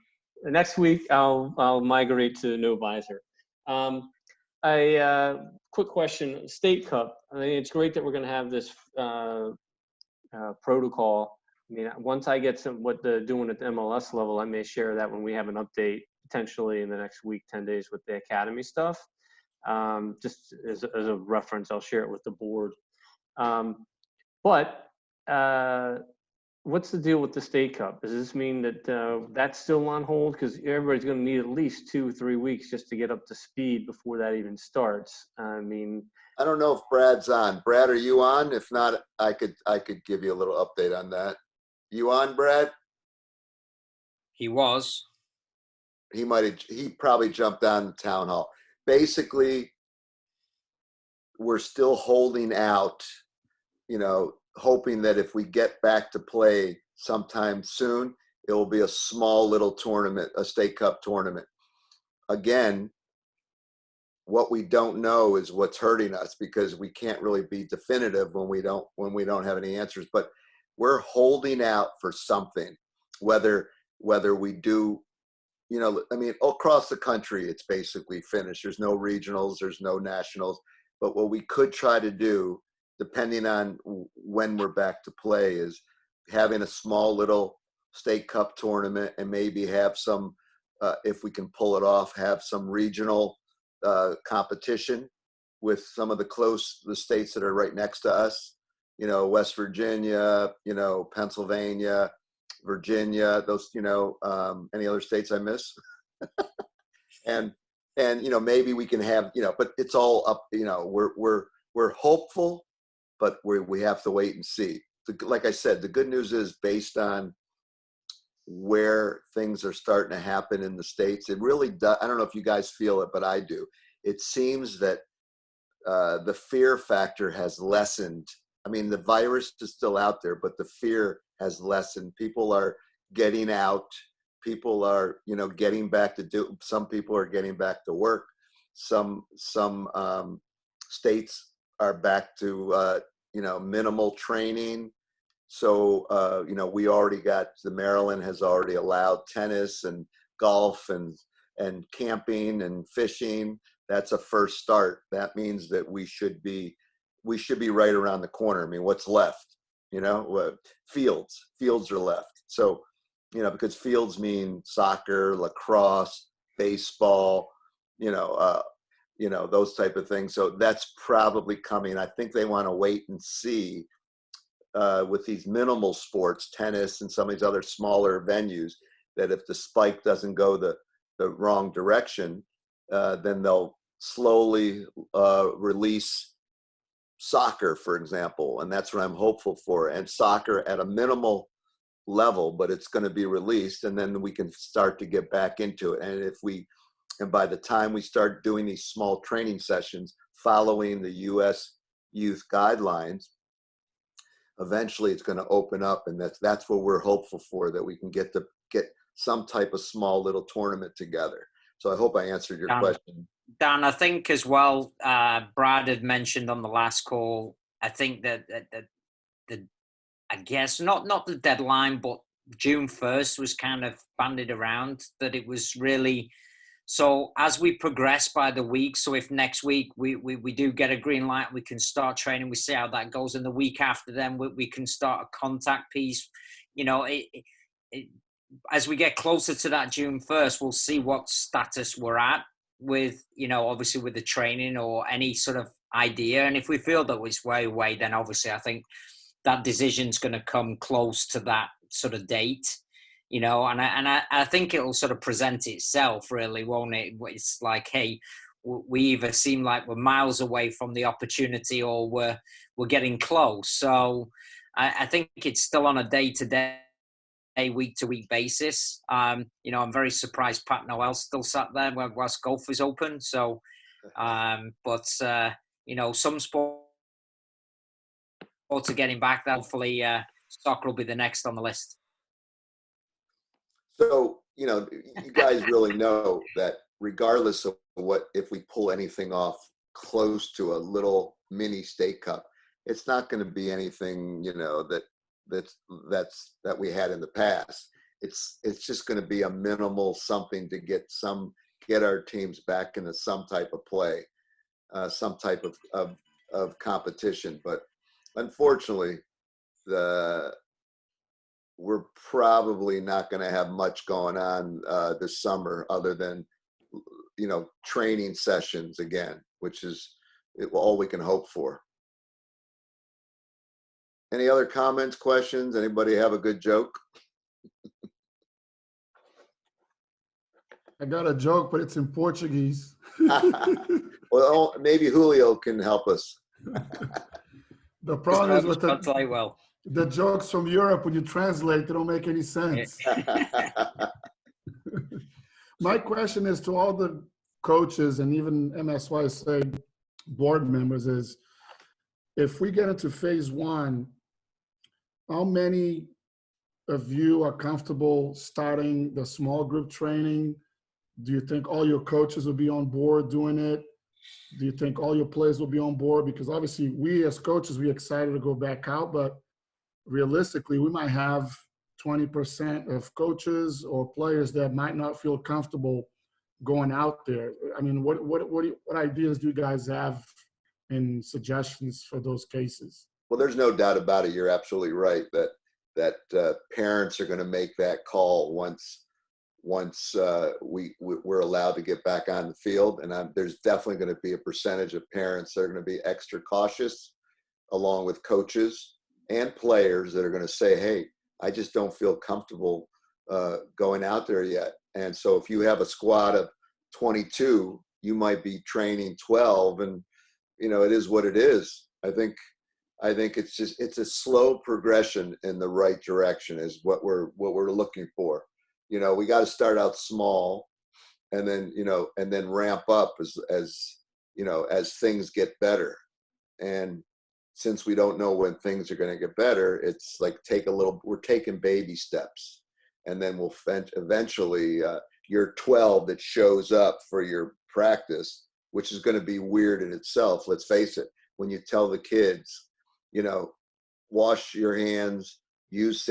S11: Next week, I'll migrate to no visor. Quick question, State Cup. I mean, it's great that we're going to have this protocol. I mean, once I get what they're doing at the MLS level, I may share that when we have an update potentially in the next week, 10 days with the academy stuff. Just as a reference, I'll share it with the board. But what's the deal with the State Cup? Does this mean that that's still on hold? Because everybody's going to need at least 2 or 3 weeks just to get up to speed before that even starts. I mean,
S1: I don't know if Brad's on. Brad, are you on? If not, I could give you a little update on that. You on, Brad?
S9: He was.
S1: He probably jumped on the town hall. Basically, we're still holding out, hoping that if we get back to play sometime soon, it will be a small little tournament, a State Cup tournament. Again, what we don't know is what's hurting us, because we can't really be definitive when we don't have any answers. But we're holding out for something, whether we do, across the country, it's basically finished. There's no regionals, there's no nationals. But what we could try to do, depending on when we're back to play, is having a small little State Cup tournament, and maybe have some, if we can pull it off, have some regional competition with some of the states that are right next to us, West Virginia, Pennsylvania, Virginia, those, any other states I miss? and maybe we can have, but it's all up, we're hopeful, but we have to wait and see. Like I said, the good news is, based on where things are starting to happen in the States, it really does. I don't know if you guys feel it, but I do. It seems that the fear factor has lessened. I mean, the virus is still out there, but the fear has lessened. People are getting out. People are, getting back to some people are getting back to work. Some states are back to, minimal training. So, we already got, Maryland has already allowed tennis and golf and camping and fishing. That's a first start. That means that we should be right around the corner. I mean, what's left? Fields are left. So, because fields mean soccer, lacrosse, baseball, those type of things. So that's probably coming. I think they want to wait and see with these minimal sports, tennis and some of these other smaller venues, that if the spike doesn't go the wrong direction, then they'll slowly release soccer, for example. And that's what I'm hopeful for. And soccer at a minimal level, but it's going to be released, and then we can start to get back into it. And by the time we start doing these small training sessions following the U.S. youth guidelines, eventually it's going to open up, and that's what we're hopeful for, that we can get some type of small little tournament together. So I hope I answered your question.
S9: Dan, I think as well, Brad had mentioned on the last call, I think that I guess not the deadline, but June 1st was kind of bandied around, that it was really. So as we progress by the week, so if next week we do get a green light, we can start training, we see how that goes. And the week after then, we can start a contact piece. You know, as we get closer to that June 1st, we'll see what status we're at with, you know, obviously with the training or any sort of idea. And if we feel that it's way away, then obviously I think that decision's going to come close to that sort of date. You know, and I think it'll sort of present itself, really, won't it? It's like, hey, we either seem like we're miles away from the opportunity, or we're getting close. So I think it's still on a day-to-day, week-to-week basis. You know, I'm very surprised Pat Noel's still sat there whilst golf is open. So, but you know, some sports are getting back. Hopefully, soccer will be the next on the list.
S1: So, you know, you guys really know that regardless of if we pull anything off close to a little mini state cup, it's not going to be anything, you know, that we had in the past. It's just going to be a minimal something to get our teams back into some type of play, some type of competition. But unfortunately, we're probably not going to have much going on this summer, other than, you know, training sessions again, which is all we can hope for. Any other comments, questions? Anybody have a good joke?
S8: I got a joke, but it's in Portuguese.
S1: Well, maybe Julio can help us.
S8: The problem is with
S9: well.
S8: the jokes from Europe, when you translate, they don't make any sense. My question is to all the coaches and even MSYSA board members is, if we get into phase one, how many of you are comfortable starting the small group training? Do you think all your coaches will be on board doing it? Do you think all your players will be on board? Because obviously we as coaches, we're excited to go back out, but realistically, we might have 20% of coaches or players that might not feel comfortable going out there. I mean, what ideas do you guys have and suggestions for those cases?
S1: Well, there's no doubt about it. You're absolutely right that parents are going to make that call once we're allowed to get back on the field. And there's definitely going to be a percentage of parents that are going to be extra cautious, along with coaches and players that are going to say, hey, I just don't feel comfortable going out there yet. And so if you have a squad of 22, you might be training 12, and, you know, it is what it is. I think it's a slow progression in the right direction is what we're looking for. You know, we got to start out small, and then, you know, and then ramp up as you know, as things get better. And since we don't know when things are going to get better, it's like we're taking baby steps, and then we'll eventually your 12 that shows up for your practice, which is going to be weird in itself. Let's face it. When you tell the kids, you know, wash your hands, use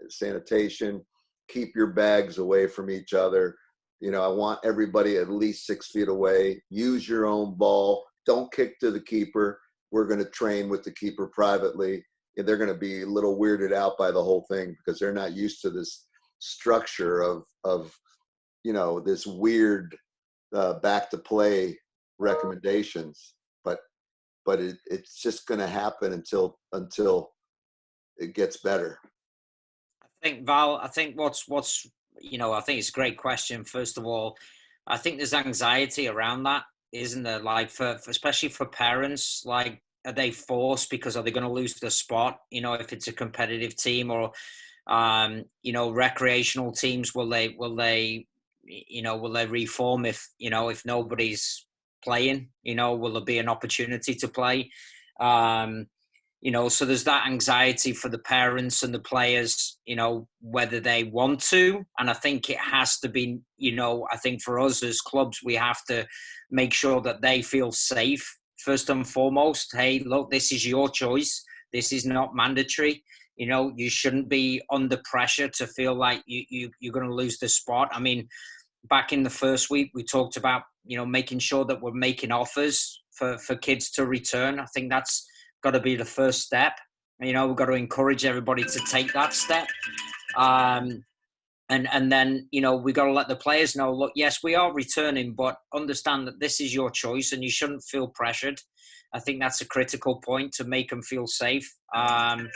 S1: sanitation, keep your bags away from each other. You know, I want everybody at least 6 feet away. Use your own ball. Don't kick to the keeper. We're going to train with the keeper privately. And they're going to be a little weirded out by the whole thing because they're not used to this structure of you know, this weird back to play recommendations. But it's just going to happen until it gets better.
S9: I think, Val, I think what's you know, I think it's a great question. First of all, I think there's anxiety around that, isn't there? Like especially for parents, like, are they forced because are they going to lose their spot? You know, if it's a competitive team, or You know, recreational teams, will they reform if nobody's playing? You know, will there be an opportunity to play? You know, so there's that anxiety for the parents and the players, you know, whether they want to. And I think it has to be, you know, I think for us as clubs, we have to make sure that they feel safe first and foremost. Hey, look, this is your choice. This is not mandatory. You know, you shouldn't be under pressure to feel like you're going to lose the spot. I mean, back in the first week, we talked about, you know, making sure that we're making offers for kids to return. I think that's got to be the first step. You know, we've got to encourage everybody to take that step. And then, you know, we got to let the players know, look, yes, we are returning, but understand that this is your choice and you shouldn't feel pressured. I think that's a critical point, to make them feel safe. And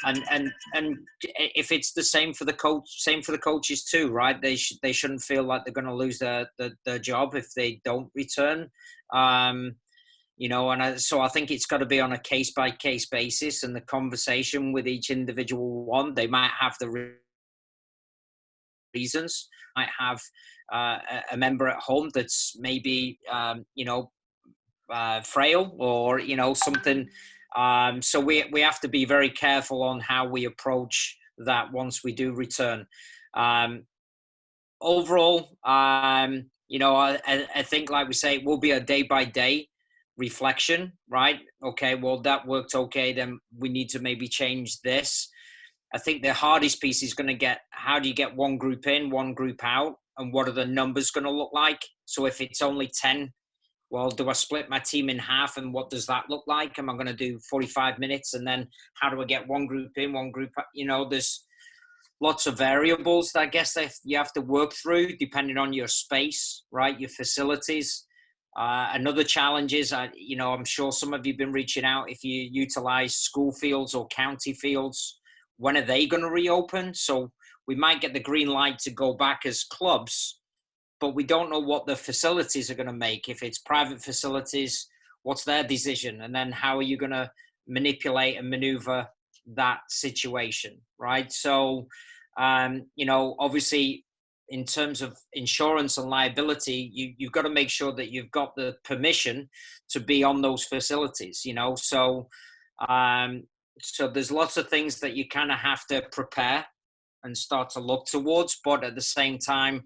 S9: if it's the same for the coaches too, right? They shouldn't feel like they're going to lose their job if they don't return. You know, and so I think it's got to be on a case-by-case basis, and the conversation with each individual one. They might have the reasons, might have a member at home that's maybe, you know, frail, or, you know, something. So we have to be very careful on how we approach that once we do return. Overall, you know, I think, like we say, it will be a day-by-day reflection, right? Okay, well, that worked okay, then we need to maybe change this. I think the hardest piece is going to get, how do you get one group in, one group out, and what are the numbers going to look like? So if it's only 10, well, do I split my team in half, and what does that look like? Am I going to do 45 minutes, and then how do I get one group in, one group out? You know, there's lots of variables that I guess that you have to work through depending on your space, right? Your facilities. Another challenge is, you know, I'm sure some of you have been reaching out, if you utilize school fields or county fields, when are they going to reopen? So we might get the green light to go back as clubs, but we don't know what the facilities are going to make. If it's private facilities, what's their decision? And then how are you going to manipulate and maneuver that situation, right? So, you know, obviously, in terms of insurance and liability, you've got to make sure that you've got the permission to be on those facilities, you know. So so there's lots of things that you kind of have to prepare and start to look towards, but at the same time,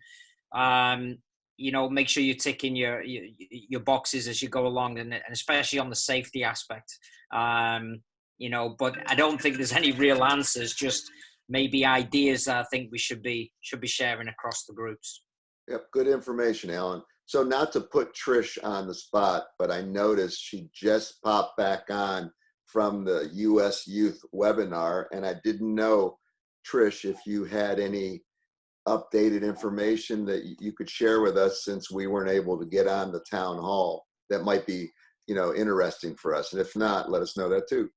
S9: you know, make sure you're ticking your boxes as you go along, and especially on the safety aspect. You know, but I don't think there's any real answers, just maybe ideas that I think we should be sharing across the groups.
S1: Yep, good information, Alan. So not to put Trish on the spot, but I noticed she just popped back on from the U.S. Youth webinar, and I didn't know, Trish, if you had any updated information that you could share with us, since we weren't able to get on the town hall, that might be, you know, interesting for us. And if not, let us know that too.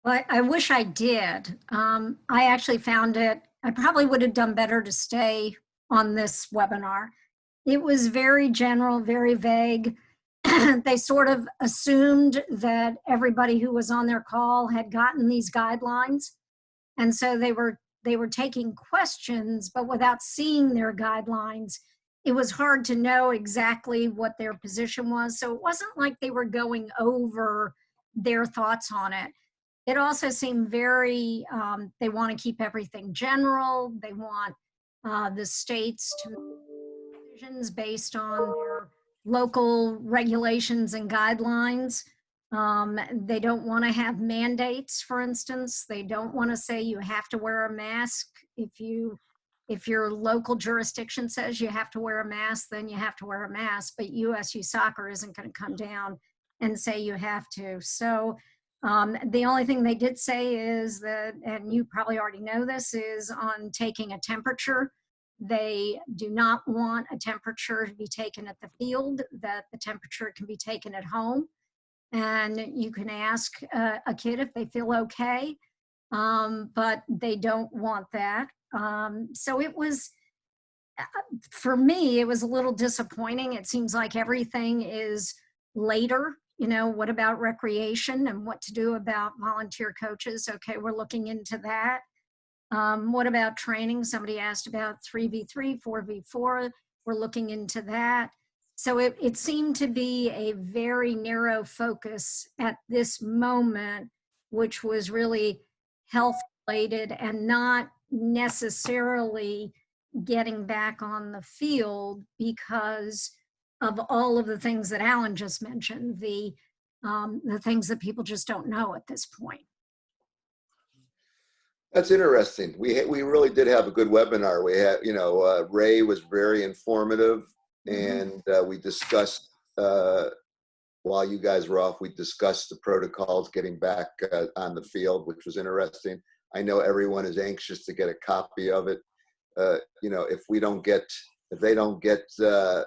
S12: Well, I wish I did. I actually found it, I probably would have done better to stay on this webinar. It was very general, very vague. They sort of assumed that everybody who was on their call had gotten these guidelines. And so they were taking questions, but without seeing their guidelines, it was hard to know exactly what their position was. So it wasn't like they were going over their thoughts on it. It also seemed very, they want to keep everything general. They want the states to make decisions based on their local regulations and guidelines. They don't want to have mandates, for instance. They don't want to say you have to wear a mask. If your local jurisdiction says you have to wear a mask, then you have to wear a mask. But USU Soccer isn't going to come down and say you have to. So the only thing they did say is that, and you probably already know this, is on taking a temperature. They do not want a temperature to be taken at the field, that the temperature can be taken at home. And you can ask a kid if they feel okay, but they don't want that. So it was, for me, it was a little disappointing. It seems like everything is later. You know, what about recreation and what to do about volunteer coaches? Okay, we're looking into that. What about training? Somebody asked about 3v3, 4v4. We're looking into that. So it seemed to be a very narrow focus at this moment, which was really health related and not necessarily getting back on the field because of all of the things that Alan just mentioned, the things that people just don't know at this point.
S1: That's interesting. We really did have a good webinar. We had, Ray was very informative, and we discussed, while you guys were off, we discussed the protocols getting back on the field, which was interesting. I know everyone is anxious to get a copy of it. If they don't get the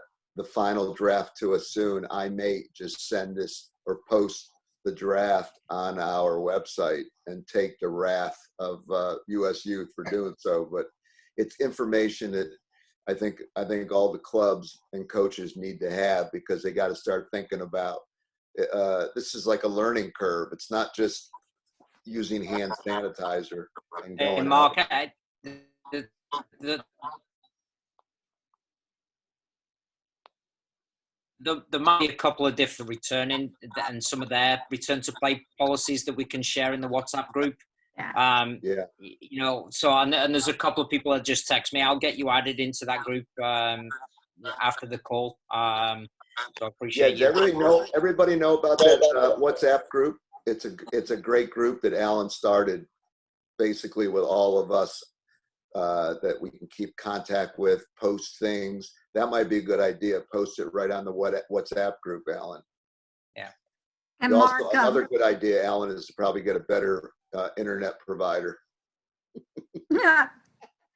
S1: final draft to us soon, I may just send this or post the draft on our website and take the wrath of U.S. youth for doing so. But it's information that I think all the clubs and coaches need to have, because they got to start thinking about this is like a learning curve. It's not just using hand sanitizer and going
S9: and Mark,
S1: out.
S9: There might be a couple of different returning and some of their return to play policies that we can share in the WhatsApp group.
S1: Yeah.
S9: So and there's a couple of people that just text me. I'll get you added into that group after the call. So I appreciate
S1: Does everybody know about that WhatsApp group? It's a great group that Alan started, basically with all of us that we can keep contact with, post things. That might be a good idea. Post it right on the WhatsApp group, Alan.
S9: Yeah.
S12: And
S1: Also,
S12: Mark,
S1: another good idea, Alan, is to probably get a better internet provider.
S12: yeah.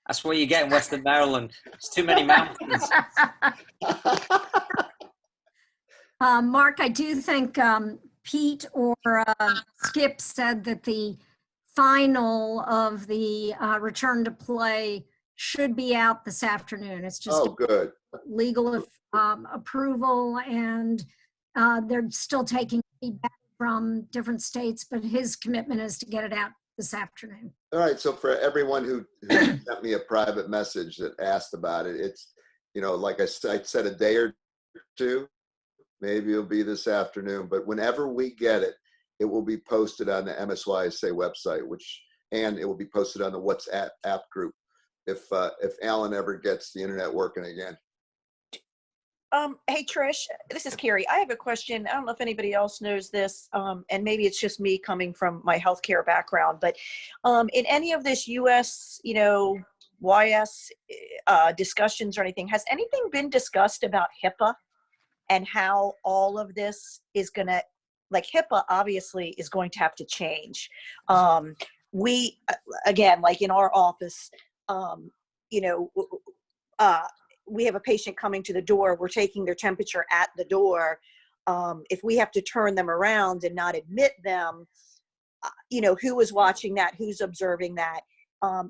S9: That's what you get in Western Maryland. It's too many mountains.
S12: Mark, I do think Pete or Skip said that the final of the return to play should be out this afternoon. It's just
S1: good.
S12: Legal approval, and they're still taking feedback from different states, but his commitment is to get it out this afternoon.
S1: All right. So for everyone who sent me a private message that asked about it, it's, like I said, a day or two, maybe it'll be this afternoon, but whenever we get it, it will be posted on the MSYSA website, and it will be posted on the WhatsApp app group if Alan ever gets the internet working again.
S5: Hey, Trish, this is Carrie. I have a question. I don't know if anybody else knows this, and maybe it's just me coming from my healthcare background, but in any of this US, YS discussions or anything, has anything been discussed about HIPAA and how all of this is going to, like, HIPAA obviously is going to have to change. We, again, like in our office, we have a patient coming to the door. We're taking their temperature at the door. If we have to turn them around and not admit them, who is watching that? Who's observing that?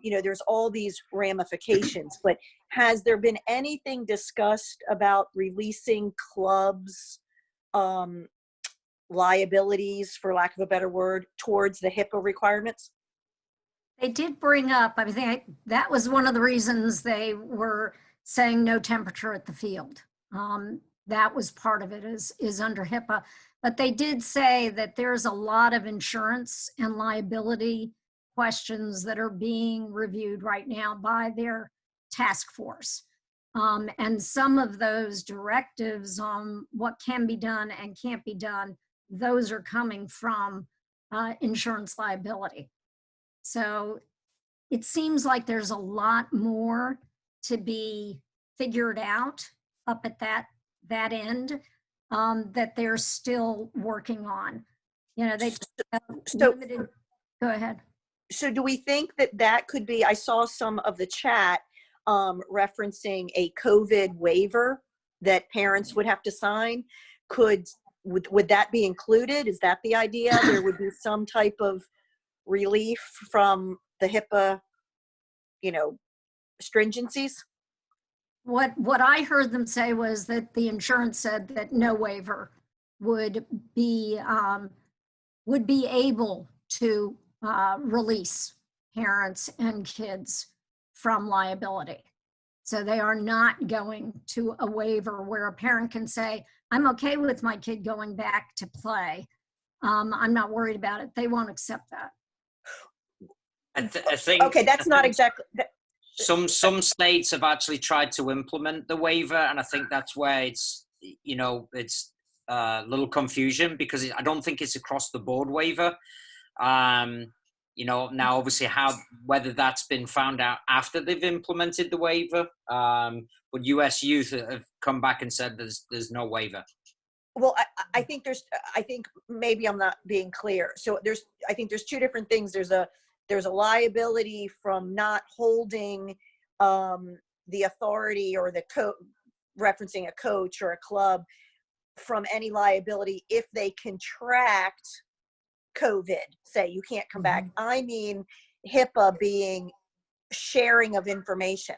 S5: There's all these ramifications, but has there been anything discussed about releasing clubs' liabilities, for lack of a better word, towards the HIPAA requirements?
S12: They did bring up, I think that was one of the reasons they were saying no temperature at the field. That was part of it, is under HIPAA. But they did say that there's a lot of insurance and liability questions that are being reviewed right now by their task force. And some of those directives on what can be done and can't be done, those are coming from insurance liability. So it seems like there's a lot more to be figured out up at that end that they're still working on. They limited. Go ahead.
S5: So do we think that could be, I saw some of the chat referencing a COVID waiver that parents would have to sign. Would that be included? Is that the idea? There would be some type of relief from the HIPAA, stringencies?
S12: What I heard them say was that the insurance said that no waiver would be able to release parents and kids from liability. So they are not going to a waiver where a parent can say, I'm okay with my kid going back to play. I'm not worried about it. They won't accept that.
S9: I think.
S5: Okay, that's not exactly.
S9: Some states have actually tried to implement the waiver, and I think that's where it's a little confusion, because I don't think it's across the board waiver. Now obviously whether that's been found out after they've implemented the waiver, but US Youth have come back and said there's no waiver.
S5: Well, I think maybe I'm not being clear. So I think there's two different things. There's a liability from not holding the authority or the referencing a coach or a club from any liability if they contract COVID. Say you can't come back. I mean, HIPAA being sharing of information,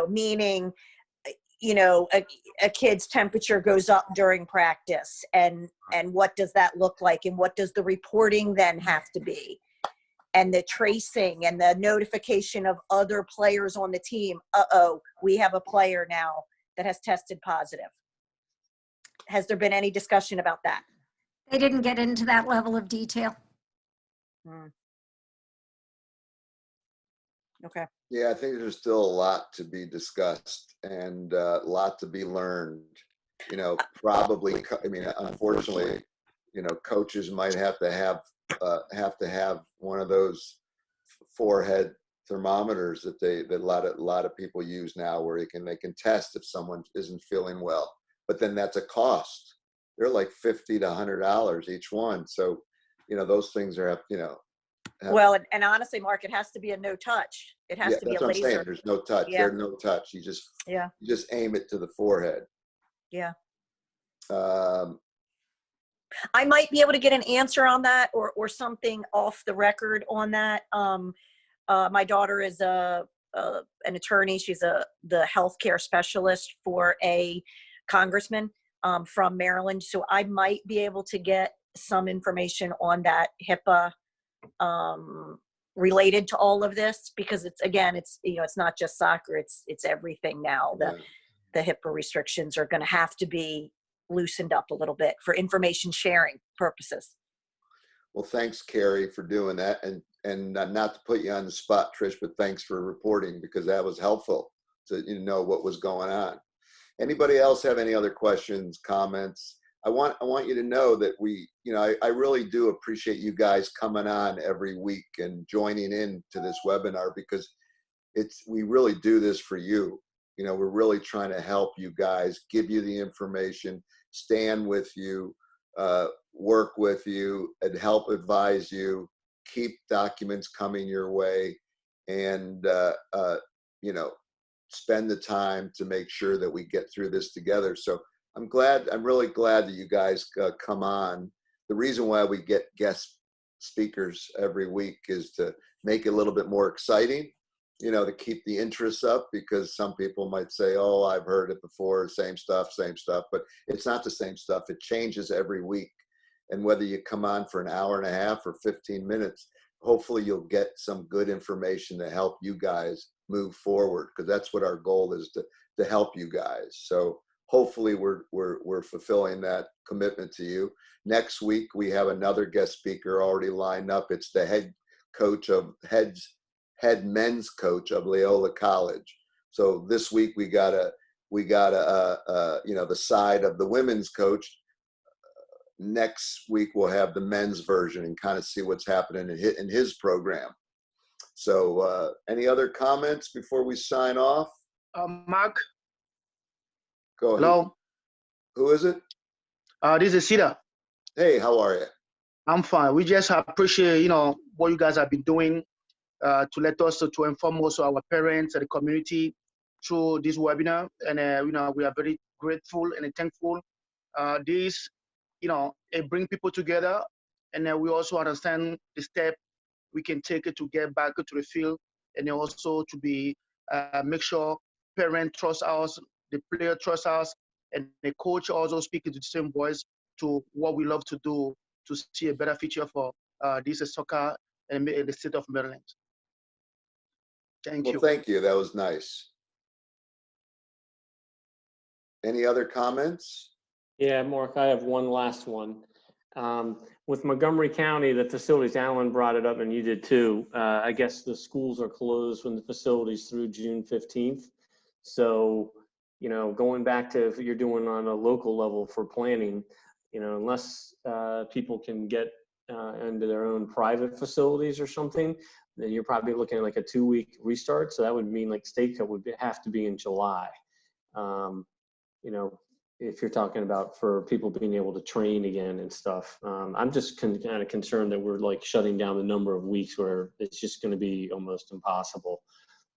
S5: meaning, a kid's temperature goes up during practice, and what does that look like, and what does the reporting then have to be, and the tracing and the notification of other players on the team. We have a player now that has tested positive. Has there been any discussion about that?
S12: They didn't get into that level of detail.
S5: Okay.
S1: Yeah, I think there's still a lot to be discussed and a lot to be learned. Probably, unfortunately, coaches might have to have one of those forehead thermometers that a lot of people use now, where they can test if someone isn't feeling well. But then that's a cost. They're like $50 to $100 each one. So, those things are
S5: Well, and honestly, Mark, it has to be a no touch. It has to be a laser. That's what I'm saying.
S1: There's no touch.
S5: Yeah.
S1: There's no touch. You just aim it to the forehead.
S5: Yeah. I might be able to get an answer on that, or something off the record on that. My daughter is an attorney. She's the healthcare specialist for a congressman from Maryland. So I might be able to get some information on that HIPAA related to all of this, because it's not just soccer, it's everything now. The HIPAA restrictions are going to have to be loosened up a little bit for information sharing purposes.
S1: Well, thanks, Carrie, for doing that, and not to put you on the spot, Trish, but thanks for reporting, because that was helpful to know what was going on. Anybody else have any other questions, comments? I want you to know that I really do appreciate you guys coming on every week and joining in to this webinar, because we really do this for you. We're really trying to help you guys, give you the information, stand with you, work with you, and help advise you, keep documents coming your way, and spend the time to make sure that we get through this together. So I'm really glad that you guys come on. The reason why we get guest speakers every week is to make it a little bit more exciting, to keep the interest up, because some people might say, oh, I've heard it before, same stuff, but it's not the same stuff. It changes every week. And whether you come on for an hour and a half or 15 minutes, hopefully you'll get some good information to help you guys move forward, because that's what our goal is, to help you guys. So hopefully we're fulfilling that commitment to you. Next week, we have another guest speaker already lined up. It's the head men's coach of Loyola College. So this week we got the side of the women's coach. Next week we'll have the men's version and kind of see what's happening in his program. So any other comments before we sign off?
S13: Mark.
S1: Go ahead.
S13: Hello.
S1: Who is it?
S13: This is Sita.
S1: Hey, how are you?
S13: I'm fine. We just appreciate, what you guys have been doing to let us, to inform also our parents and the community through this webinar. And, we are very grateful and thankful. This, it brings people together. And we also understand the step we can take it to get back to the field, and also to be, make sure parents trust us, the player trust us, and the coach also speaking to the same voice to what we love to do to see a better future for this soccer in the state of Maryland. Thank
S1: Well,
S13: you.
S1: thank you. That was nice. Any other comments?
S11: Yeah, Mark, I have one last one. With Montgomery County, the facilities, Alan brought it up and you did too. I guess the schools are closed when the facilities through June 15th. So, you know, going back to if you're doing on a local level for planning, you know, unless people can get into their own private facilities or something, then you're probably looking at like a 2-week restart. So that would mean like State Cup would have to be in July. You know, if you're talking about for people being able to train again and stuff. I'm just kind of concerned that we're like shutting down the number of weeks where it's just going to be almost impossible.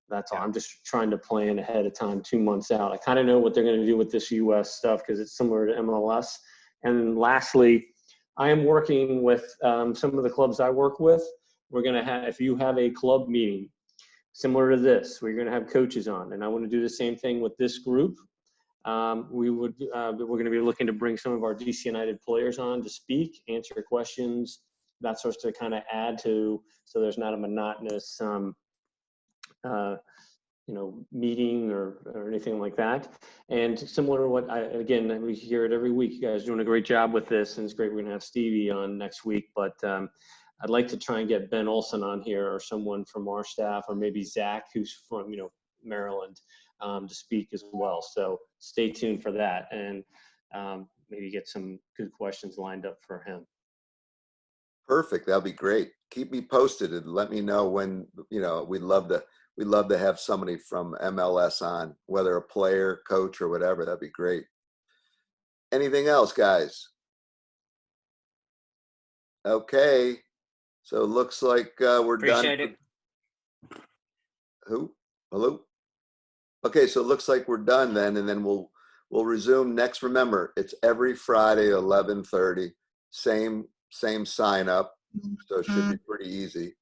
S11: That's all. I'm just trying to plan ahead of time, 2 months out. I kind of know what they're going to do with this US stuff because it's similar to MLS. And lastly, I am working with some of the clubs I work with. We're going to have, if you have a club meeting similar to this, we're going to have coaches on, and I want to do the same thing with this group. We're going to be looking to bring some of our DC United players on to speak, answer questions, that sort of kind of add to, so there's not a monotonous, you know, meeting or anything like that. And similar to what again, we hear it every week. You guys are doing a great job with this, and it's great. We're going to have Stevie on next week, but I'd like to try and get Ben Olson on here or someone from our staff, or maybe Zach, who's from, you know, Maryland, to speak as well. So stay tuned for that, and maybe get some good questions lined up for him.
S1: Perfect. That'll be great. Keep me posted and let me know when, you know, we'd love to have somebody from MLS on, whether a player, coach, or whatever. That'd be great. Anything else, guys? Okay. So it looks like we're
S9: Appreciate
S1: done.
S9: it.
S1: Who? Hello? Okay, so it looks like we're done then, and then we'll resume next. Remember, it's every Friday, 11:30. Same sign up, so it should be pretty easy.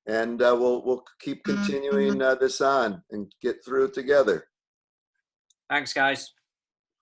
S1: And we'll keep continuing this on and get through it together.
S9: Thanks, guys.